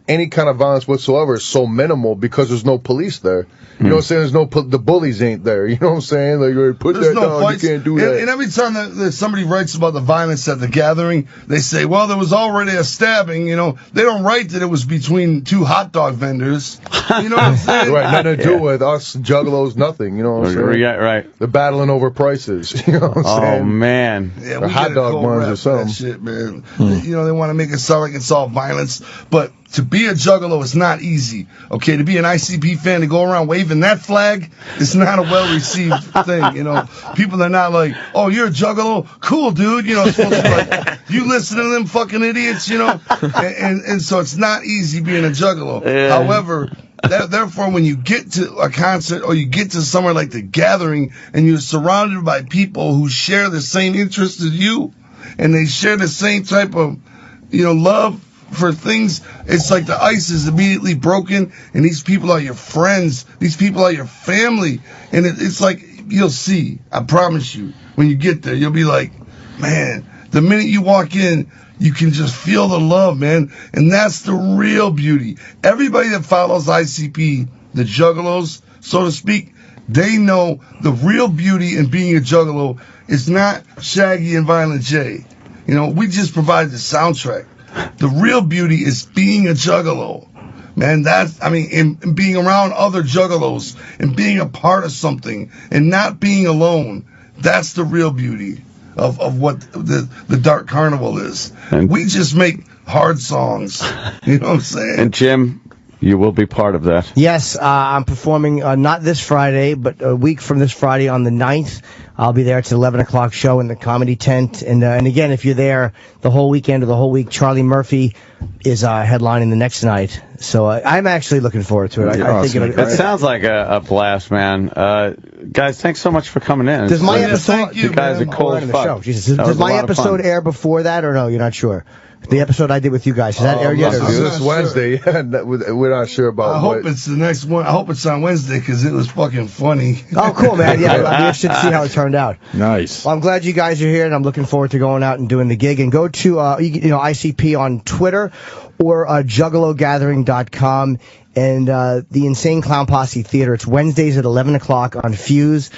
any kind of violence whatsoever is so minimal because there's no police there. You know what I'm saying? There's no the bullies ain't there. You know what I'm saying? Like, put There's that no down. fights. You can't do that. And every time that somebody writes about the violence at the gathering, they say, well, there was already a stabbing. You know, they don't write that it was between 2 hot dog vendors. You know what I'm saying? Right, nothing to do with us juggalos, nothing. You know what I'm saying? Yeah, right. They're battling over prices. You know what I'm saying? Oh, man. Yeah, or hot dog buns or something. That shit, man. You know, they want to make it sound like it's all violence, but to be a juggalo is not easy. Okay, to be an ICP fan, to go around waving that flag, it's not a well-received thing. You know, people are not like, oh, you're a juggalo? Cool, dude. You know, it's supposed to be like, you listen to them fucking idiots, you know? And so it's not easy being a juggalo. Yeah. However, therefore, when you get to a concert or you get to somewhere like the Gathering and you're surrounded by people who share the same interests as you and they share the same type of, you know, love for things, it's like the ice is immediately broken, and these people are your friends. These people are your family, and it's like you'll see. I promise you, when you get there, you'll be like, man. The minute you walk in, you can just feel the love, man, and that's the real beauty. Everybody that follows ICP, the juggalos, so to speak, they know the real beauty in being a juggalo is not Shaggy and Violent J. You know, we just provide the soundtrack. The real beauty is being a juggalo, man. And being around other juggalos and being a part of something and not being alone. That's the real beauty of what the Dark Carnival is. And we just make hard songs. You know what I'm saying? And Jim, you will be part of that. Yes, I'm performing not this Friday, but a week from this Friday on the 9th. I'll be there. It's an 11 o'clock show in the Comedy Tent. And again, if you're there the whole weekend or the whole week, Charlie Murphy is headlining the next night. So I'm actually looking forward to it. I think it sounds like a blast, man. Guys, thanks so much for coming in. Does my episode... You guys are cool as fuck. Does my episode air before that or no? You're not sure? The episode I did with you guys, has that aired yet? This Wednesday. Sure. We're not sure about I hope it's the next one. I hope it's on Wednesday because it was fucking funny. Oh, cool, man. Yeah, I'll be interested to see how it turned out. Nice. Well, I'm glad you guys are here, and I'm looking forward to going out and doing the gig. And go to ICP on Twitter or juggalogathering.com. And the Insane Clown Posse Theater. It's Wednesdays at 11 o'clock on Fuse.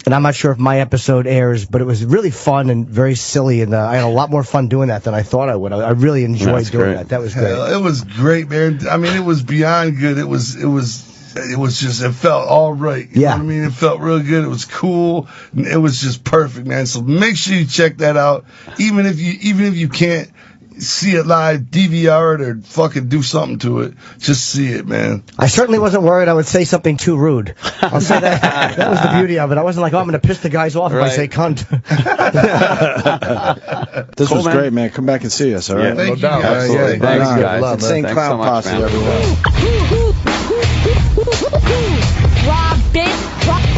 And I'm not sure if my episode airs, but it was really fun and very silly, and I had a lot more fun doing that than I thought I would. I really enjoyed doing that. That was great. It was great, man. I mean, it was beyond good. It was just, it felt all right. You know what I mean? It felt real good. It was cool. It was just perfect, man. So make sure you check that out. Even if you can't see it live, DVR it, or fucking do something to it. Just see it, man. I certainly wasn't worried I would say something too rude. I'll say that. That was the beauty of it. I wasn't like, oh, I'm going to piss the guys off if I say cunt. This was great, man. Come back and see us, all right? Thank no you, doubt, guys. man. Yeah, Thanks, guys. Insane Clown Posse, everyone. Robin,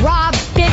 Robin,